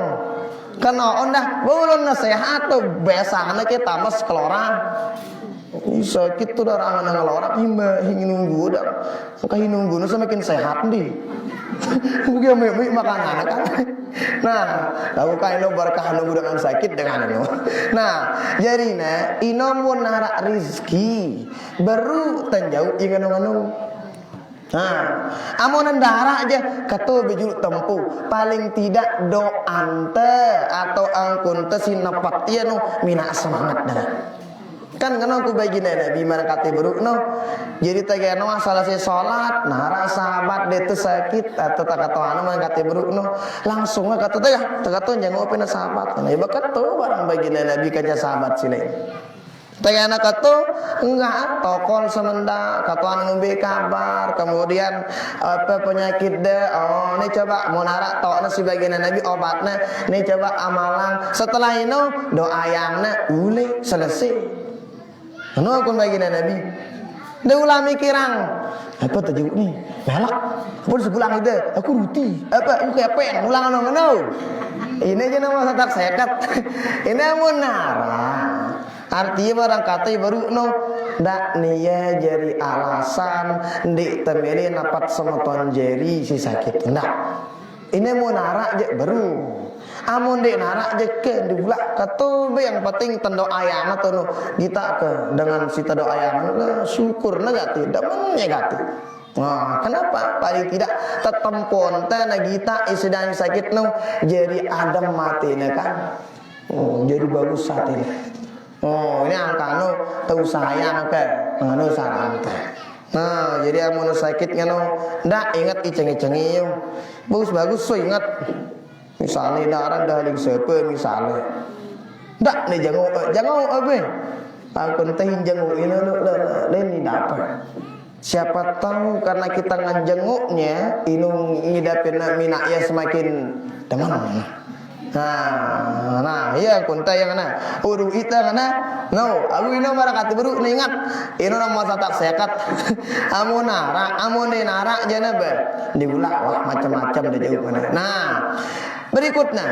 kena ondah belum sehat tuh biasa anak kita mas keloran sakit tuh darah angan ngelorang hingga nunggu dah makanya nunggu semakin sehat nih mungkin makan anak kan nah lalu kain berkah nunggu dengan sakit dengan ini nah jadi ino mau narak rizki baru tenjau ingat Nah, amun ndara aja kata bejul tempu paling tidak doante atau angkun te sinapat ieu nu mina semangat dah. Kan kana ku bagi Nabi marakati beruk no. Jadi tegeno salah si salat, nah sahabat dia tu sakit atau tak kata anu marakati beruk no. Langsung kata teh kata jangan opena sahabat. Nah iba kata barang bagi Nabi kaja sahabat sile. Tegana kata enggak tokol semenda katuan ngombe kabar kemudian apa penyakit deh oh ini coba mau narak tokna si bagian Nabi obatnya ini coba amalan setelah itu doa yangna ule selesai anu aku bagian Nabi dia ulah mikirang apa tajuk nih melak apa sebulan itu aku ruti apa aku kepen ulang anu ini aja nama satak sekat ini amun narang artinya barang kata baru no dak nia jadi alasan di temeli napat semeton jeri si sakit ndak ini mau narak je baru amun dek narak je ke dibulak kata yang penting tendo ayang atau no kita ke dengan si tendo ayang syukur negati dak menyegati. Wah, kenapa? Paling tidak tetempon teh kita sedang sakit no jadi adem mati kan. Oh, jadi bagus saat ini. Oh, ini angka nu tahu saya ke nganu saran teh. Nah, jadi amun sakit nganu ndak ingat iceng-iceng ieu. Bagus-bagus so ingat. Misalnya darah daling sepe misalnya. Ndak nih jangan apa? Aku teh jenguk ini lain dapat. Siapa tahu karena kita nganjenguknya inu ngidapin minak ya semakin teman. Nah, iya kunta yang mana? Uru ita mana? No, aku ini barakati baru ingat. Ini nama satak sekat. Amun nara jana be. Diulah wah macam-macam dia jauh mana. Nah, berikutnya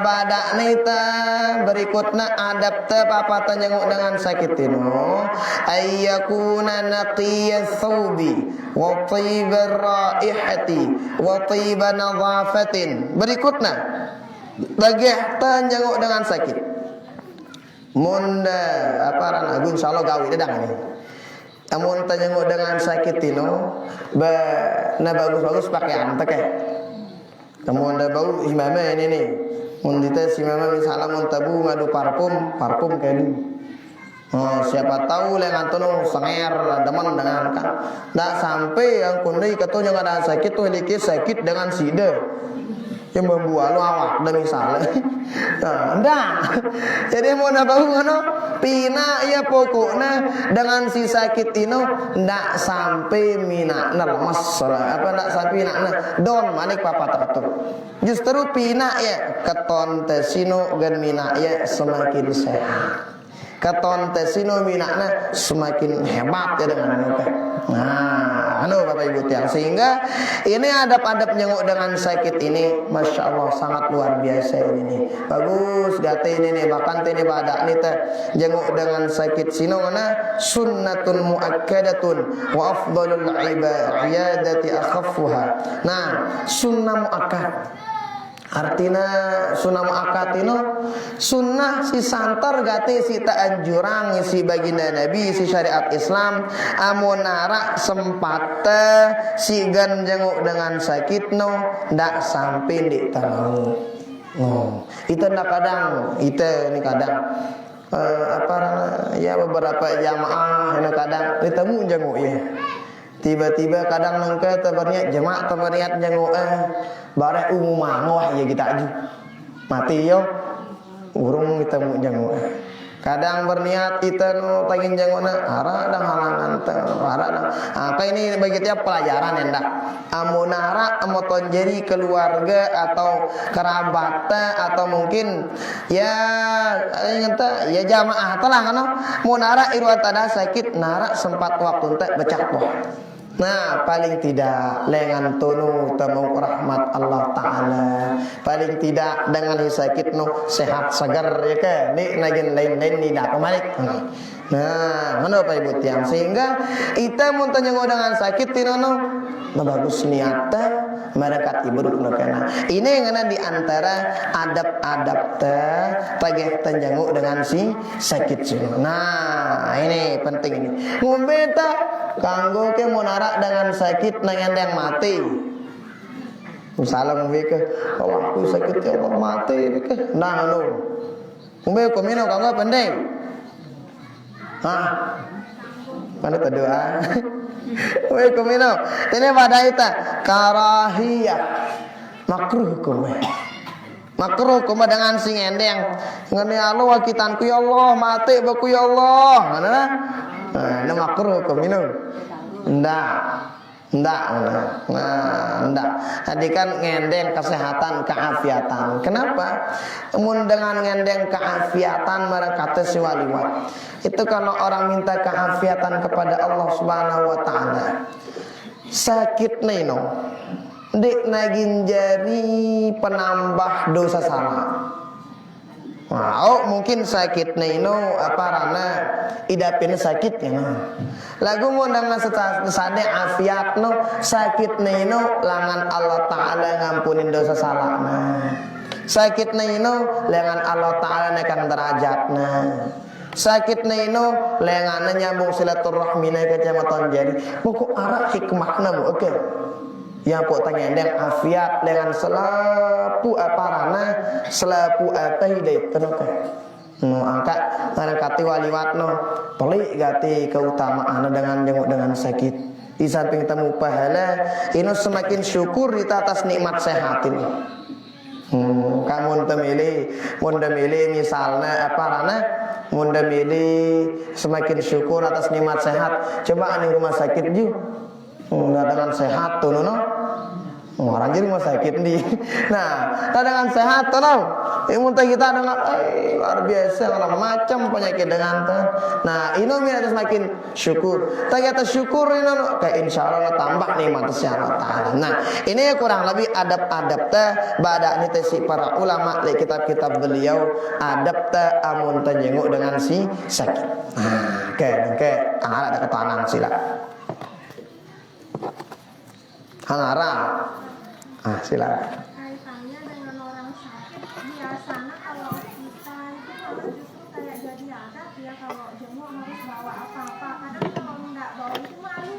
badak nita berikutnya adab te papatan jenguk dengan sakit ino ayyakuna naqiyas thawbi wa tayyibar raihati wa tayyiban nadhafatin berikutnya bagih te jenguk dengan sakit munda apa ran agun insyaallah gawe dedang ini amun te jenguk dengan sakit ino na bagus-bagus pakaian teh kamu anda bau imamnya ini nih, mundita si mama misalnya muntabu ngadu parfum kayak ini. Oh, siapa tahu lengan tuh senger demen dengan kan. Nggak sampai yang kundi ketunya nggak ada sakit tuh dikit sakit dengan sida yang membuat lu awak dan misalnya. Nah, enggak. Jadi mau nabau ngono pina ya pokoknya dengan si sakit ini ndak sampai mina lemes apa ndak sampai mina don manik papa teratur justru pina ya keton tesino gan mina ya semakin sehat keton tesino minakna semakin hebat ya dengan mereka. Nah, Bapak Ibu tiang sehingga ini adab-adab nyenguk dengan sakit ini, masya Allah sangat luar biasa ini. Bagus, gate ini nih bahkan ini badak nih teh jenguk dengan sakit sino mana sunnatun muakkadatun wa afdalul ibadati akhaffuha. Nah, sunnah muakkad artinya sunnah muakkad itu sunnah si santar gate si taanjurang si baginda Nabi si syariat Islam amun nara sempate si gan jenguk dengan sakit no ndak sampai ditanggung. Oh, itu ndak kadang itu ini kadang ya beberapa jamaah ini kadang ditemu jenguk ya. Tiba-tiba kadang nengke teberniat jemaah teberniat jenguk bare umumah wah ya kita aja mati yo urung kita mau jenguk kadang berniat kita nu tangin jengukna ara ada halangan teh ara apa ini bagi tiap pelajaran endak amunara amoton jadi keluarga atau kerabat atau mungkin ya ngenta ya jamaah telah kana munara irwatada sakit nara sempat waktu teh becak tuh. Nah, paling tidak lengan tunu temu rahmat Allah Ta'ala. Paling tidak dengan sakit nu sehat segar ya ke. Ni nagin lain-lain ni dak malik. Nah, mana Pak Ibu tiang sehingga kita mun tanya dengan sakit tirano bagus niatnya mereka ibruk nakana. Ini ngana di antara adab-adab tagih tenjanguk dengan si sakit sino. Nah, ini penting ini. Ngombe tak kanggo ke munarak dengan sakit nang yang mati. Misalnya ngombe ke, Allah aku sakit ya Allah mati ke. Nah, anu. Ngombe ko mino kanggo penting. Hah? Mana doa? Wei kumino. Ini pada ita karahiyah. Makruh kume. Makruh kume dengan sing endeng. Ngene Allah wakitanku ya Allah, mati baku ya Allah. Mana? Nah, makruh kumino. Ndak. Ndak. Tadi kan ngendeng kesehatan, keafiatan. Kenapa? Mun dengan ngendeng keafiatan mereka si waliwat. Itu kalau orang minta keafiatan kepada Allah Subhanahu wa taala. Sakit neno. Dik nagin jari penambah dosa salah. Wow, mungkin sakit neno apa rana idapin sakit ya. Lagu mau dengan sade afiat no sakit neno langan Allah taala ngampunin dosa salah. Sakit neno langan Allah taala naikkan derajatna. Sakit neno lengan nyambung silaturahmi naik kecamatan jadi. Pokok arah hikmahna bu oke. Yang pok tanya deng afiat dengan selapu apa rana selapu apa hidayah teroke. Angkat angkati waliwatno pelik gati keutamaan dengan jenguk dengan sakit. Di samping temu pahala ini semakin syukur di atas nikmat sehat ini. Kamu milih misalnya apa rana munda milih semakin syukur atas nikmat sehat. Coba di rumah sakit ju dengan sehat tuh no. Orang jadi rumah sakit nih. Nah, dengan sehat tuh no. Muntah kita dengan luar biasa kalau macam penyakit dengan tuh. Nah, ini harus semakin syukur. Ternyata syukur ini no. Kayak insya Allah tambah nikmat sehat. Nah, ini kurang lebih adab-adab badak ini si para ulama di kitab-kitab beliau adab amun jenguk dengan si sakit. Nah, oke, ada ketuanan sila. Hangara. Silakan. Kaitannya dengan orang sakit, biasanya kalau kita itu kalau justru kayak jadi adat ya kalau jenguk harus bawa apa-apa. Kadang kalau nggak bawa itu malu.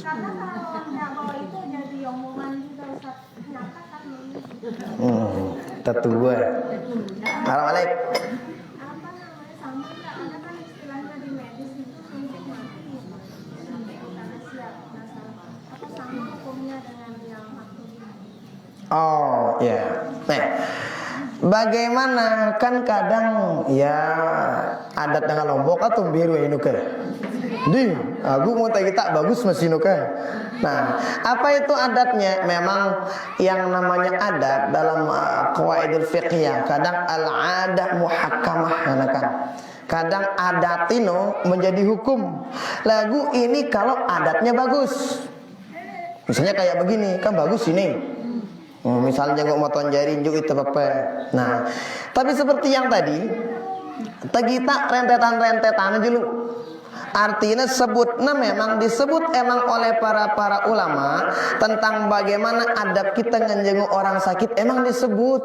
Karena kalau nggak bawa itu jadi omongan juga Ustaz. Kenapa kan ini? Tetua. Assalamualaikum. Apa namanya sama nggak ada kan istilahnya di medis itu suntik mati. Sampai euthanasia. Apa sama hukumnya dengan yang waktu ini? Oh ya, nah, bagaimana kan kadang ya adat dengan Lombok atau biru ini ke, di, aku mau kita bagus masih nuke. Nah, apa itu adatnya? Memang yang namanya adat dalam qawaidul fiqhiyah kadang al-adah muhakkamah kan. Kadang adatino menjadi hukum. Lagu ini kalau adatnya bagus. Misalnya kayak begini, kan bagus ini. Misalnya jenguk moton jari juk itu apa. Nah, tapi seperti yang tadi kita rentetan dulu. Artinya sebutnya memang disebut emang oleh para ulama tentang bagaimana adab kita ngenjenguk orang sakit emang disebut.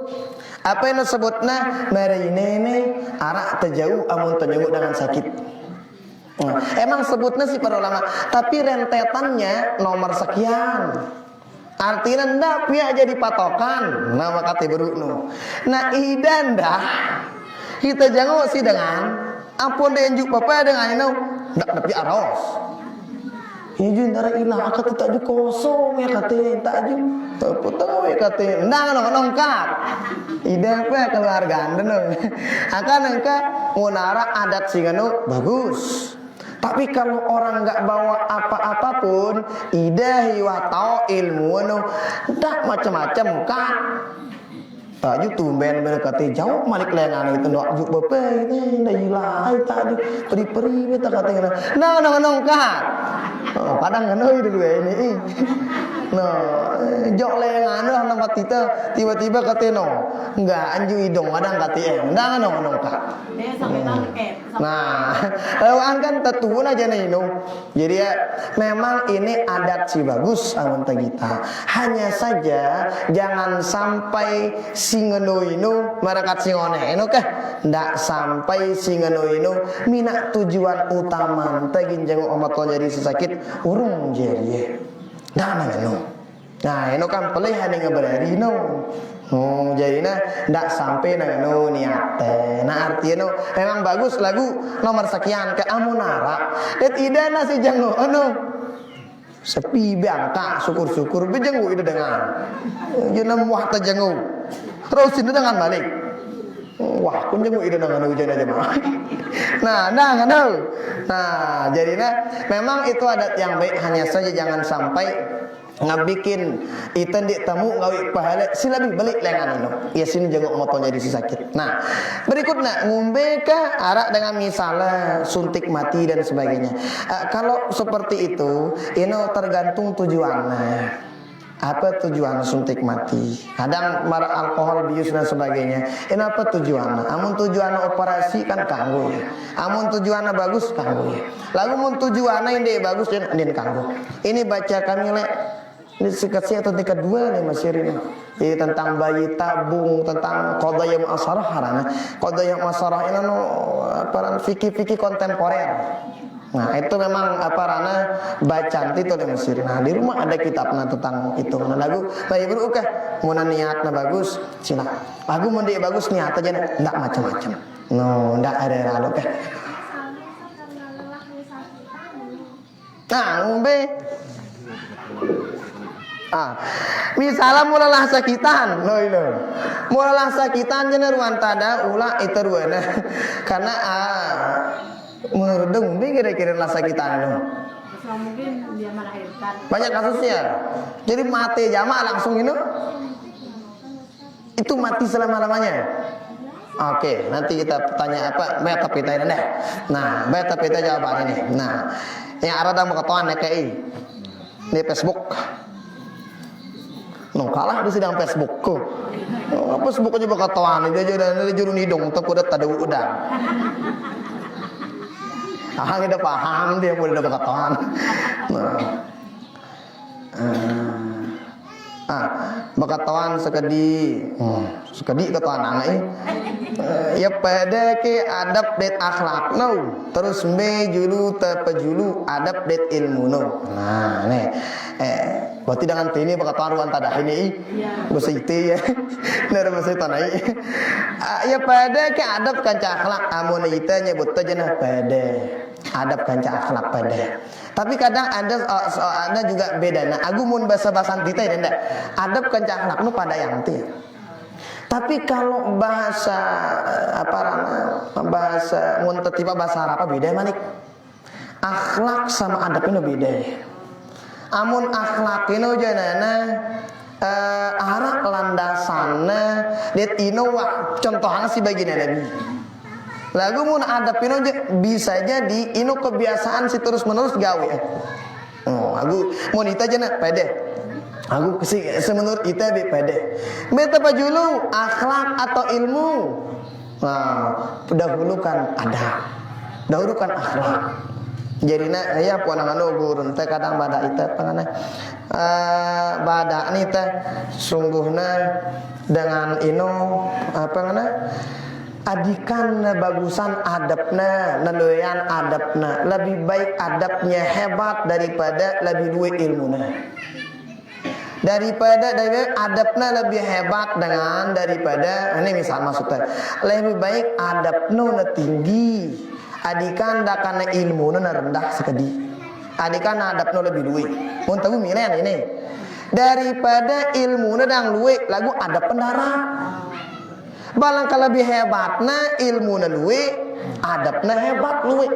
Apa yang disebutnya? Mari ini arak terjauh amun terjenguk dengan sakit. Emang sebutnya sih para ulama, tapi rentetannya nomor sekian. Artinya ndak pihak jadi patokan nama kata berukno. Nah idan dah kita jangan sih dengan ampun denjuk bapak dengan ini ndak tapi aros. Ini jundara ilah akad tak ju kosong ya kata tak ju potong ya kata ndak nongkap. Idan apa keluarga anda akan nengka munara adat singanu bagus. Tapi kalau orang nggak bawa apa-apapun, idahi wa tau ilmu tak macam-macam kan. Taju tumben berkati jauh malik lengan itu nak juk bepe ini dah ilai taju peri-peri kita kata nah kan. Oh, kadang kan dulu ini. No, jok leng anu nang kita tiba-tiba kateno. Enggak anju hidung kadang kati enggak anu Kak. Nah, lawan kan tetuun aja nih Jadi ya memang ini adat sih bagus amun kita. Hanya saja jangan sampai singeno inu marakat singone inu kah ndak sampai singeno inu mina tujuan utama tegin jenguk omat jadi sesakit urung jadi. Nah, inu kan pilihan yang berari jadi ndak sampai niat. Nah artinya memang bagus lagu nomor sekian ke amunara. Tidak nasi jenguk sepi bangka syukur-syukur bejenguk itu dengan jenam wah terjenguk terus itu dengan balik. Wah, kun jenguk itu dengan hujan aja mah. Nah, jadinya memang itu adat yang baik, hanya saja jangan sampai ngabikin itan di tamu ngawi pahala si lebih balik lengan ya sini jenguk moto jadi si sakit. Nah berikutnya ngombe kah arak dengan misalnya suntik mati dan sebagainya. Kalau seperti itu ini tergantung tujuannya. Apa tujuan suntik mati? Kadang marah alkohol bius dan sebagainya. Ini apa tujuannya? Amun tujuan operasi kan kanggo ya. Amun tujuannya bagus kanggo ya. Lalu mun tujuannya ini bagus dan kanggo. Ini baca kami ini sikatnya atau tingkat 2 nih Mas Irin. Jadi tentang bayi tabung, tentang qadaya mu'asarah harana. Qadaya mu'asarah ini fikih-fikih kontemporer. Nah, itu memang bacaan itu nih Mas Irin. Nah, di rumah ada kitabnya tentang itu. Nah, lagu bayi bro mun niatnya bagus, sila. Lagu mun dia bagus niat aja ndak macam-macam. No, ndak ada lalu kah. Nah, ngombe misalnya mulalah sakitan, mulalah sakitan jener wantada ulah itu ruana, karena menurut dong, kira-kira lah sakitan mungkin dia melahirkan. Banyak kasusnya, jadi mati jamaah langsung itu mati selama-lamanya. Oke, nanti kita tanya apa beta pita ini deh. Nah, beta pita jawabannya nih. Nah, yang ada mau ketahuan kayak di Facebook. Kalah di sidang Facebookku. Facebook aja bakal tahuan dia aja jurun hidung untuk udah tadi udang. Kita paham dia udah bakal tahuan. Bakal tahuan sekedi ketahuan anak ya pada ke adab det akhlak terus julu terpejulu adab det ilmu nah nih berarti dengan ini bakal taruhan tadah ini bahasa itu ya nara bahasa tanah ya pada ke adab kanca akhlak amun kita nyebut aja nah pada adab kanca akhlak pada. Tapi kadang ada juga beda. Nah, aku mun bahasa-bahasa kita ini ndak. Adab kanca akhlak nu pada yang ti. Tapi kalau bahasa bahasa mun tiba bahasa Arab beda manik. Akhlak sama adab itu beda. Amun akhlak itu janana arak landasanna det ino wah contohnya si bagian Nabi. Lagu mun adab ino bisa jadi ino kebiasaan si terus menerus gawe. Aku mun ita jana pede. Aku semenurut ita be pede. Beta pajulu akhlak atau ilmu. Nah, dahulukan adab. Dahulukan akhlak. Jadina ya puanang anu gurun teh kadang bada ita pangana. Bada ni teh sungguhna dengan ino apa ngana? Adikan bagusan adabna, nandoyan adabna. Lebih baik adabnya hebat daripada lebih luwe ilmuna. Daripada adabna lebih hebat daripada ini misal maksudnya lebih baik adabna tinggi. Adikan dakana ilmuna rendah sekedi. Adikan adabna lebih luwe. Mun tahu milen ini. Daripada ilmuna dang luwe lagu adab pendarat. Balangkah lebih hebatna ilmu luwe, adabna hebat luwe.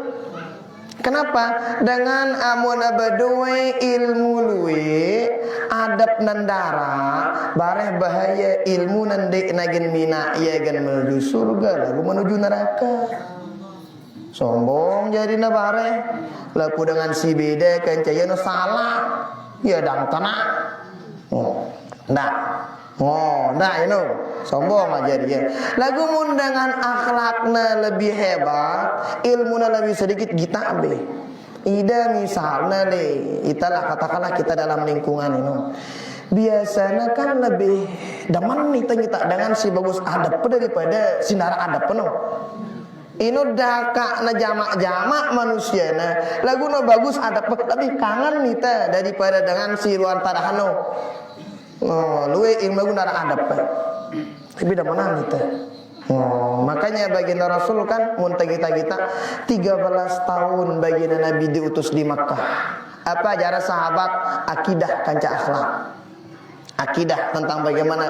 Kenapa? Dengan amun abaduwe ilmu luwe, adab nandara, bareh bahaya ilmu nandek nagin mina ia gan menuju surga lalu menuju neraka. Sombong jadi na bare. Lapu dengan si beda kencaya no salah. Ya dang tanah. Oh, ndak. Oh, ndak you know. Sombong aja dia. Lagu mun dengan akhlakna lebih hebat, ilmuna lebih sedikit kita be. Ida misalnya deh, italah katakanlah kita dalam lingkungan ini. Biasanya kan lebih daman nih kita dengan si bagus adab daripada sindara adab penuh. Ino daka na jamak-jamak manusia na lagu no bagus adab lebih kangen nita daripada dengan si luar tadahano. Oh, luwe ilmu lagu nara adab. Lebih daman nita. Oh, makanya baginda Rasul kan muntah kita 13 tahun baginda Nabi diutus di Makkah. Apa ajaran sahabat? Akidah kanca akhlak. Akidah tentang bagaimana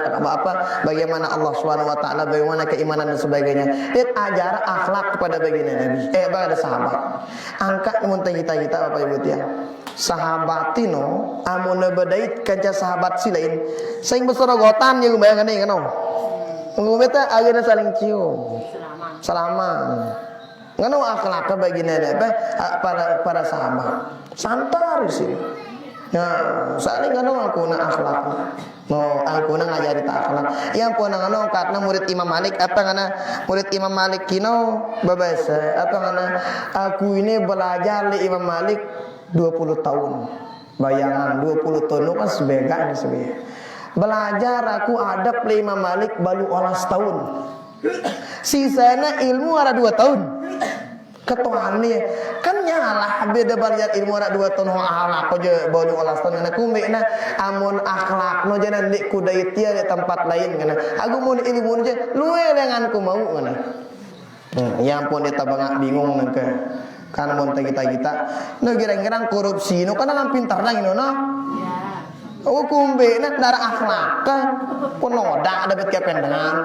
Allah Subhanahu wa taala, bagaimana keimanan dan sebagainya. Dan ajar akhlak kepada baginda Nabi. Kepada sahabat. Angkat muntah kita Bapak Ibu tiang. Sahabat tino amun bedait kanca sahabat si lain. Sing besorogotan jeung bayangan deui kana. Ngometa ageuna saling cium. Salaman. Nganu akhlakna baginda para sahabat. Santar sih. Nah, saling nganu aku na akhlak. No, aku na ngajari ta akhlak. Yang pun nganu karena murid Imam Malik apa ngana murid Imam Malik kino babasa apa ngana aku ini belajar di Imam Malik 20 tahun. Bayangan 20 tahun kan sebagai sebenarnya. Belajar aku adab li Imam Malik baru olah setahun. Sisanya ilmu ada 2 tahun. Ketuhannya kan nyalah beda belajar ilmu ada 2 tahun akhlak aja baru olah setahun. Nah kumbena amun akhlak no jangan di kudai tia di tempat lain ngana. Aku mun ilmu aja luwe dengan ku mau ngana. Yang pun kita bangak bingung nangke. Kan mun kita no girang-girang korupsi no kan dalam pintar nang no. Oh kumbe nak darah akhlak kan penoda dapat kependengan.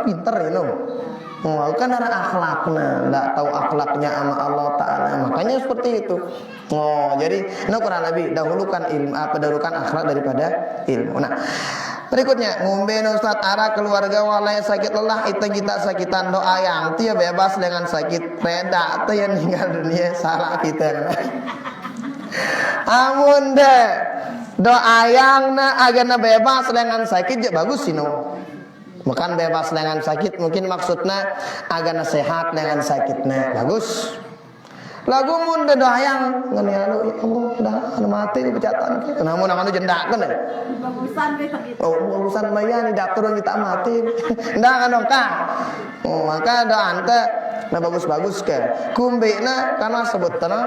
Pinter ini. Kan darah akhlaknya, enggak tahu akhlaknya sama Allah Taala. Makanya seperti itu. Jadi kurang lebih dahulukan ilmu dahulukan akhlak daripada ilmu. Nah, berikutnya ngombe Ustaz ara keluarga walai sakit lelah itu kita sakitan doa yang dia bebas dengan sakit reda atau yang meninggal dunia salah kita. Amun deh doa yang agana bebas dengan sakit ya bagus sih no. Bukan bebas dengan sakit mungkin maksudnya agana sehat dengan sakitnya bagus. Lagu mun da doa yang ngene anu ya Allah dah mati pecatan kitu. Namun anu jendakeun. Bagusan we sakitu. Oh, bagusan maya ni daftar kita mati. Ndak kan ka. Maka doa teh na bagus-bagus ke kumbena karena sebutna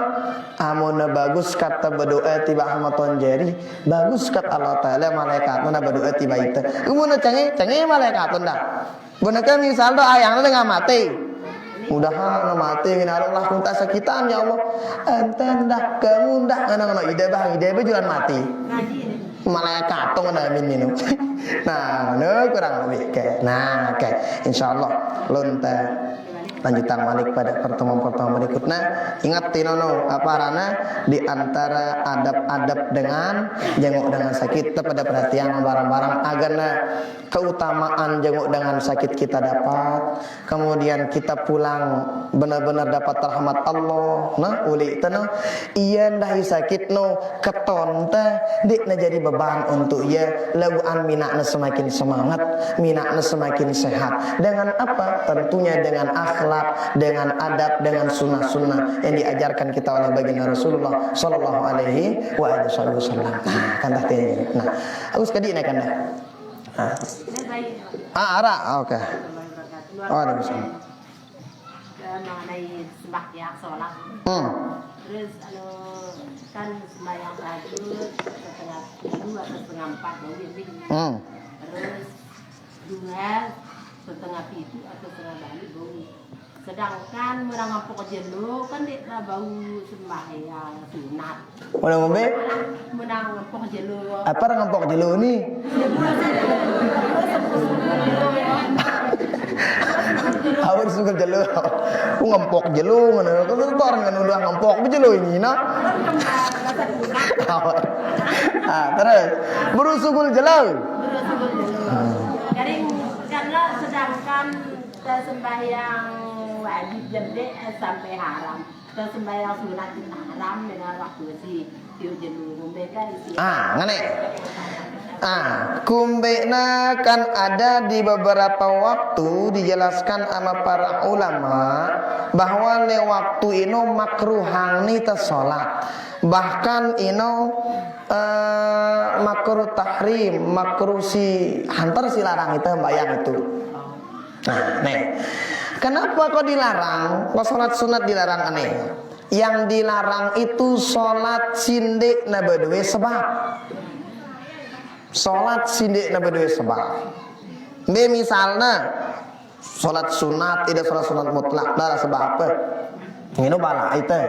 amun bagus kata berdoa tiba hamaton jari bagus kata Allah Taala malaikatna berdoa tiba itu mun cengi malaikat dah bener misal doa yang dengan mati mudahan mati ngina Allah kunta sakitan ya Allah ente ndak kamu ndak ngana ide jualan mati malaikat tong ngana amin minum nah kurang lebih kayak insyaallah lonta lanjutan balik pada pertemuan berikutnya. Ingat tinono aparana di antara adab-adab dengan jenguk dengan sakit pada perhatian barang-barang agana keutamaan jenguk dengan sakit kita dapat. Kemudian kita pulang benar-benar dapat rahmat Allah. Nah, uli tano iya ndahi sakit no keton teh dikna jadi beban untuk ia laguan minakna semakin semangat, minakna semakin sehat. Dengan apa? Tentunya dengan akhlak, dengan adab, dengan sunnah-sunnah yang diajarkan kita oleh baginda Rasulullah sallallahu alaihi wasallam. Nah, kan dah tanya. Nah, aku sekali naik kan dah. Ara, oke. Ada bisa. Mengenai sembahyang sholat. Terus kan sembahyang tahajud setengah 2 atau setengah 4 bau. Terus duha setengah 7 atau setengah balik bau. Sedangkan merang ngampok jelo kan dia bau sembahyang sunat. Orang ngombe? Menang ngampok jelo. Apa ngampok jelo ni? Awak suka jelo. Aku ngampok jelo mana? Kau tu orang kan udah ngampok jelo ini, nah. Terus berusugul jelo. Berusugul jelo. Jadi karena sedangkan sembahyang wajib jendek sampai haram. Dan sembahyang sunat itu haram dengan waktu si jenuh mereka isi. Ngene. Kumbena kan ada di beberapa waktu dijelaskan sama para ulama bahwa le waktu ino makruhang ni salat. Bahkan ino makruh tahrim, makruh si hantar si larang itu bayang itu. Kenapa kok dilarang? Kok salat sunat dilarang aneh? Yang dilarang itu salat sindik na beduwe sebab. Salat sindik na beduwe sebab. Misalnya salat sunat tidak salat sunat mutlak darah sebab apa? Ngino bala itu.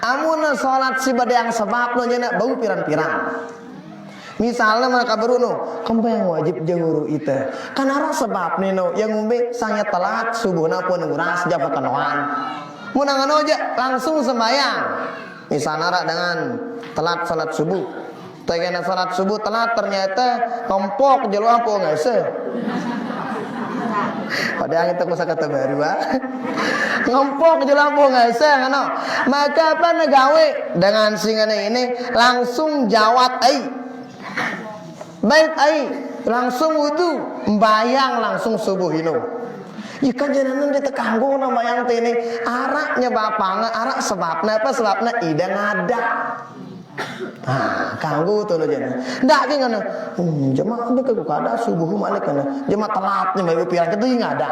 Amun salat si badang sebab lo nya bau pirang-pirang. Misalnya mereka beruno, kamu yang wajib jenguru itu. Karena sebab nino yang umbe sangnya telat subuh pun nguras japa kanoan. Munangan aja langsung sembahyang. Misalnya dengan telat salat subuh. Tegena salat subuh telat ternyata kompok jelo apa nggak se. Padahal itu kosakata baru ngompok jelo apa nggak se ngono. Maka apa negawe dengan singane ini langsung jawat baik langsung wudu bayang langsung subuh ino. Ikan jalanan dia tekanggo nama yang ini araknya bapanga arak sebabnya apa sebabnya ida ngada. Kanggo tuh aja. Ndak ki ngono. Jemaah ini kagak ada subuh malik kana. Jemaah telatnya bae pirang itu ngada.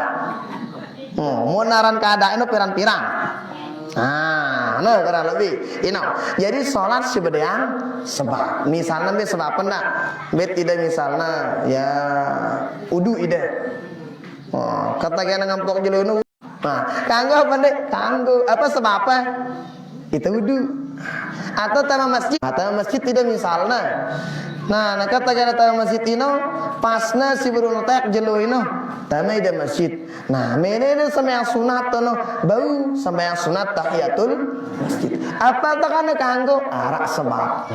Mun naran keadaan pirang-pirang. Kurang lebih ino. Jadi sholat sebedean sebab. Misalnya be sebab apa bet tidak misalnya ya udu ide. Kata kena ngampok jelunu. Kanggo apa dek? Kanggo apa sebab apa? Itu udu. Atau tema masjid. Tema masjid tidak misalnya. Nah kata kena tema masjid ino pasna si burung tek jelu ino. Tema ide masjid. Nah, menene sampai yang sunat no bau sampai yang sunat tahiyatul masjid. Apa tak kana kanggo arak sebab.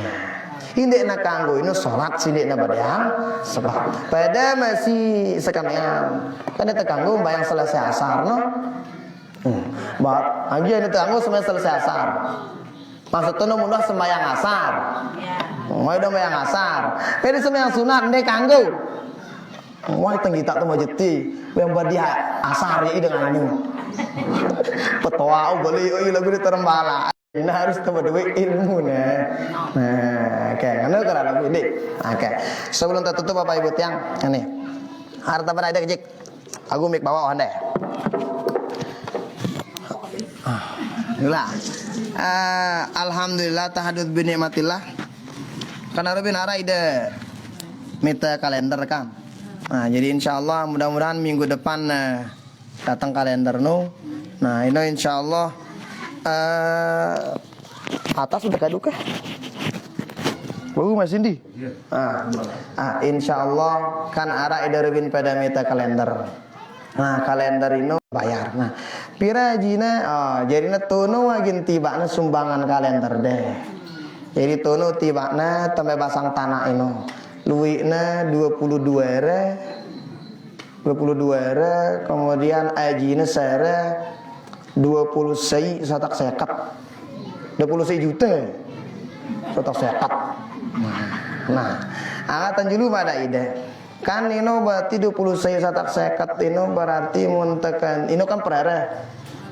Hindi na kanggo ini salat sini na badang sebab. Pada masih sekalian. Kan itu kanggo bayang selesai asar no. Bat aja ini kanggo sampai selesai asar. Maksudnya mudah sembahyang asar. Mau dong sembahyang asar. Jadi sembahyang sunat ndek kanggo. Wah tinggi tak tu majeti yang berdia asar ya dengan ini. Petua beli lagu di terembala. Ini harus tempat duit ilmu kayak mana kerana ini. Oke. Sebelum tertutup Bapak Ibu tiang ini harta benda ada kecik. Aku mik bawa anda. Inilah. Alhamdulillah tahadud binikmatillah. Karena Robin arah ide mita kalender kan. Nah, jadi insya Allah mudah-mudahan minggu depan datang kalender nu. Nah, ini insya Allah atas udah kaduk kah? Mas Indi. Insya Allah kan arah idarubin pada meta kalender. Nah, kalender ini bayar. Nah, pira jina jadi tunu agin tibana sumbangan kalender deh. Jadi tunu tibana tambah basang tanah ini. Luwikna 22 era, kemudian ajina sere 20 sei satak sekat. 20 sei juta satak sekat. Nah, angatan julu pada ide. Kan ino berarti 20 sei satak sekat ino berarti muntekan ino kan per era.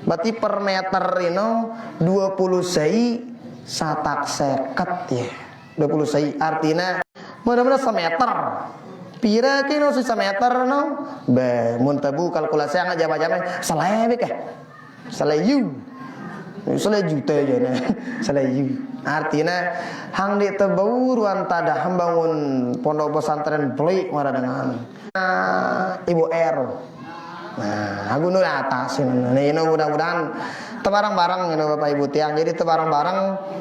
Berarti per meter ino 20 sei satak sekat ya. 20 sei artinya benar-benar semeter. Pira kino si semeter no. Be muntabu kalkulasi ang jaba-jaba selebek seleyu. Sele juta aja nah. Seleyu. Artinya hang di tebau ruan tada membangun pondok pesantren pelik mara dengan Ibu R. Nah, aku nu atas ini mudah-mudahan tebarang-barang ini Bapak Ibu tiang. Jadi tebarang-barang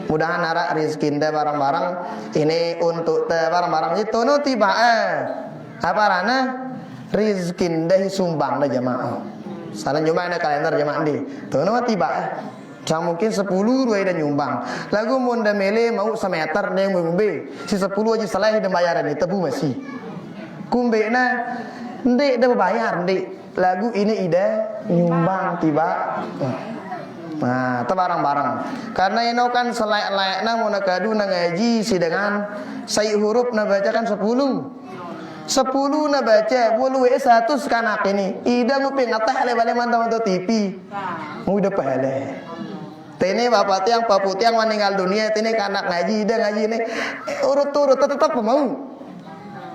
mudahan arak rezeki teh barang-barang ini untuk tebarang-barang itu nu tiba apa rana rezeki teh sumbang dah jamaah. Salah nyumbang ada kalender jamaah di. Tuh nu tiba Cang mungkin 10 dua dan nyumbang. Lagu munda mele mau semeter nih ngumbe. Si 10 aja salah dan bayaran itu bu masih. Kumbe na Ndik dah berbayar ndik. Lagu ini ida nyumbang tiba. Nah, itu barang-barang. Karena ini kan selek-lekna mau nakadu na ngaji si dengan sai huruf na baca kan 10 na baca, bulu satu sekanak ini. Ida nguping atah le-bale mantau TV. Mu udah pahale. Tene bapak tiang papu tiang meninggal dunia, tene kanak ngaji, ida ngaji ini urut-urut tetap mau.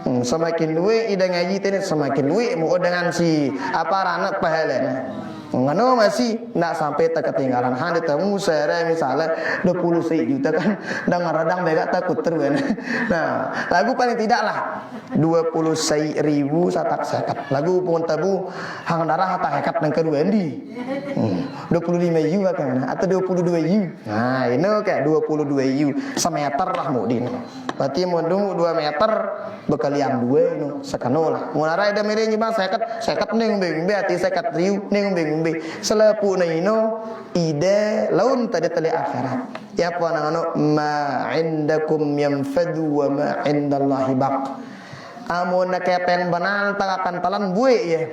Semakin duit ida ngaji tene semakin duit mu dengan si apa ranak pahalana. Ngano masih nak sampai tak ketinggalan. Han ditemu saya misalnya 20 juta kan dan radang bega takut terus. Nah, lagu paling tidak lah 20 ribu satak sekat. Lagu pun tabu hang darah hatak hekat nang kedua endi. 25 yu kan atau 22 yu. Nah, ini kayak 22 yu semeter lah mudin. Berarti mundu 2 meter bekali yang 2 ini sekano lah. Munara ida mere nyibang sekat ning bing beati sekat riu ning bing selepu na ino ide laun tadi tali akhirat ya apa nangano ma indakum yanfadu wa ma indallahi baq amun kepen banal tak akan talan buik ya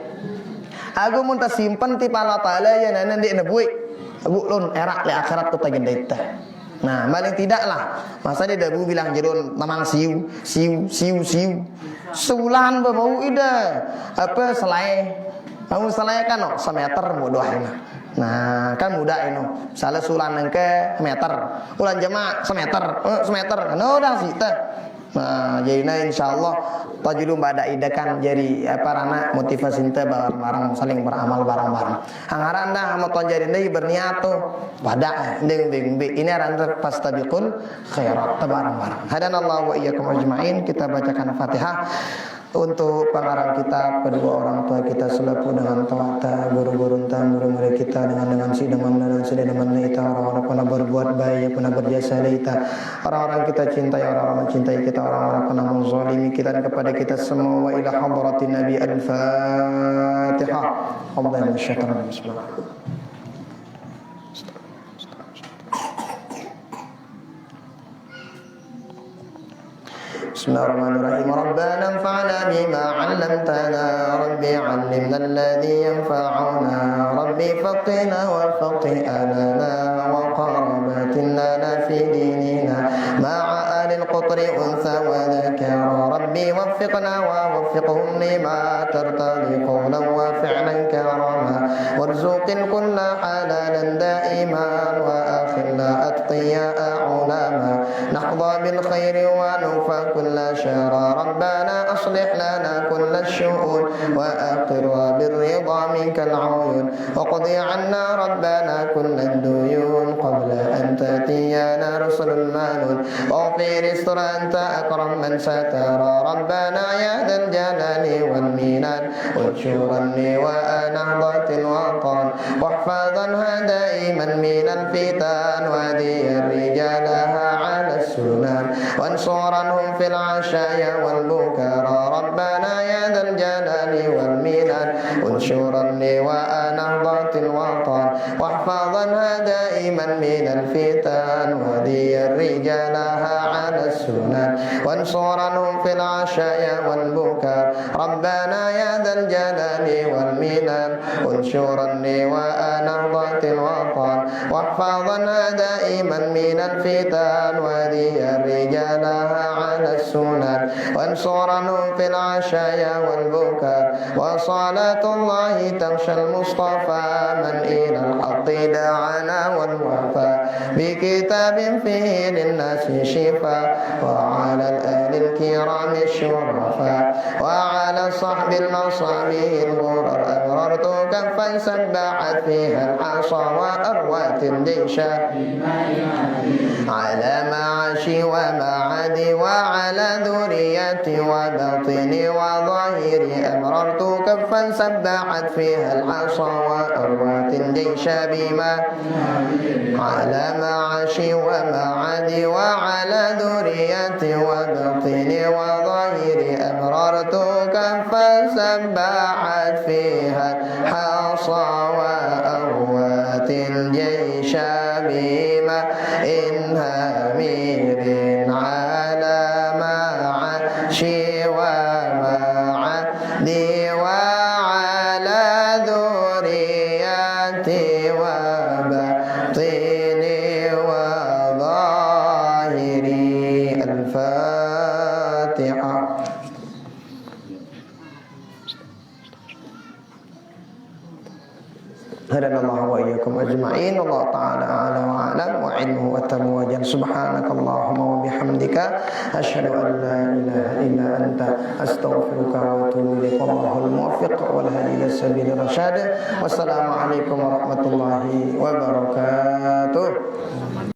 aku mun ta simpen ti pala taala ya nana ndik na buik aku lon erak le akhirat tu tagen daita. Nah, paling tidak lah. Masa dia dabu bilang jerun mamang siu. Sebulan bau ida apa selai. Kamu selai kan no, semeter mudah ini. Nah, kan mudah ini. Salah sulan ke meter. Ulan jemaah semeter. No udah sih teh. Nah, jadi insyaallah tajulum bada idakan jadi apa rana motivasi teh bareng-bareng saling beramal bareng-bareng. Hangaran dah mau jadi deui berniat tuh bada deng ini ranter fastabiqul khairat bareng-bareng. Hadanallahu wa iyyakum ajmain. Kita bacakan Fatihah untuk pengarang kita, kedua orang tua kita selaku dengan tawata, guru-guru murid-murid kita dengan sidaman dan sidaman kita, orang-orang pernah berbuat baik, pernah berjasa kita, orang-orang kita cintai, orang-orang mencintai kita, orang-orang pernah menzalimi kita dan kepada kita semua. Wa ila hadratin Nabi al-Fatihah. Allahu syaitan bismillah. Bismillahirrahmanirrahim. Rabbana anfa'na bima 'allamtana, Rabbi 'allimna alladhi yanfa'una, Rabbi faqina wa faqih alana wa qarabatin lana fi dinina ma'a alil qutri unsa wa dhakara, Rabbi waffiqna wa waffiqhum lima tartadi qawlan wa fi'lan karama, warzuqil kulla halalan da'iman wa akhilna atqiya'a ulama, nahdha bil khairi wa nufa كل شر, ربنا أصلح لنا كل الشؤون وأقر بالرضا منك العيون, وقضي عنا ربنا كل الديون قبل أن تأتينا رسل المانون, واغفر استر أنت أكرم من ستر, ربنا يا ذا الجلال والمنان, وانشرني وأنهضة الوطن, واحفظنها دائما من الفتن, وهدي رجالها على السنن, وانصرنهم في العشايا والبكر, ربنا يا ذا الجلال والمنان, انشرني ونهضة الوطن, واحفظنها دائما من الفتن, وهدي رجالها على السنن, وانصرنهم في العشايا والبكر, ربنا يا ذا الجلال والمنان, انشرني ونهضة الوطن, واحفظنها دائما من الفتن, وهدي رجالها على السنن, وانصرنهم في العشايا والبكر, وصلاة الله تغشى المصطفى من إلى الحق دعانا والوفاء, بكتاب فيه للناس شفاء, وعلى الأهل الكرام الشرفاء, وعلى صحب المصابيح الغرر, أمررت كفا سبحت فيها الحصى وأروات الديشا, على معاشي ومعادي وعلى ذريتي وباطني وظاهري, أمررت كفا سبحت فيها العصا وأروات الجيش بما, على معاشي ومعادي وعلى ذريتي وباطني وظاهري, أمررت كفا سبحت فيها الحصى وأروات الجيش بما, إنها مير على معاشي ومعادي Al-Fatihah. هدانا الله وإياكم أجمعين. الله تعالى أعلى وأعلم وعلمه أتم وجل. سبحانك اللهم وبحمدك أشهد أن لا إله إلا أنت أستغفرك وأتوب إليك. والله الموفق والهادي إلى سبيل الرشاد. والسلام عليكم ورحمة الله وبركاته.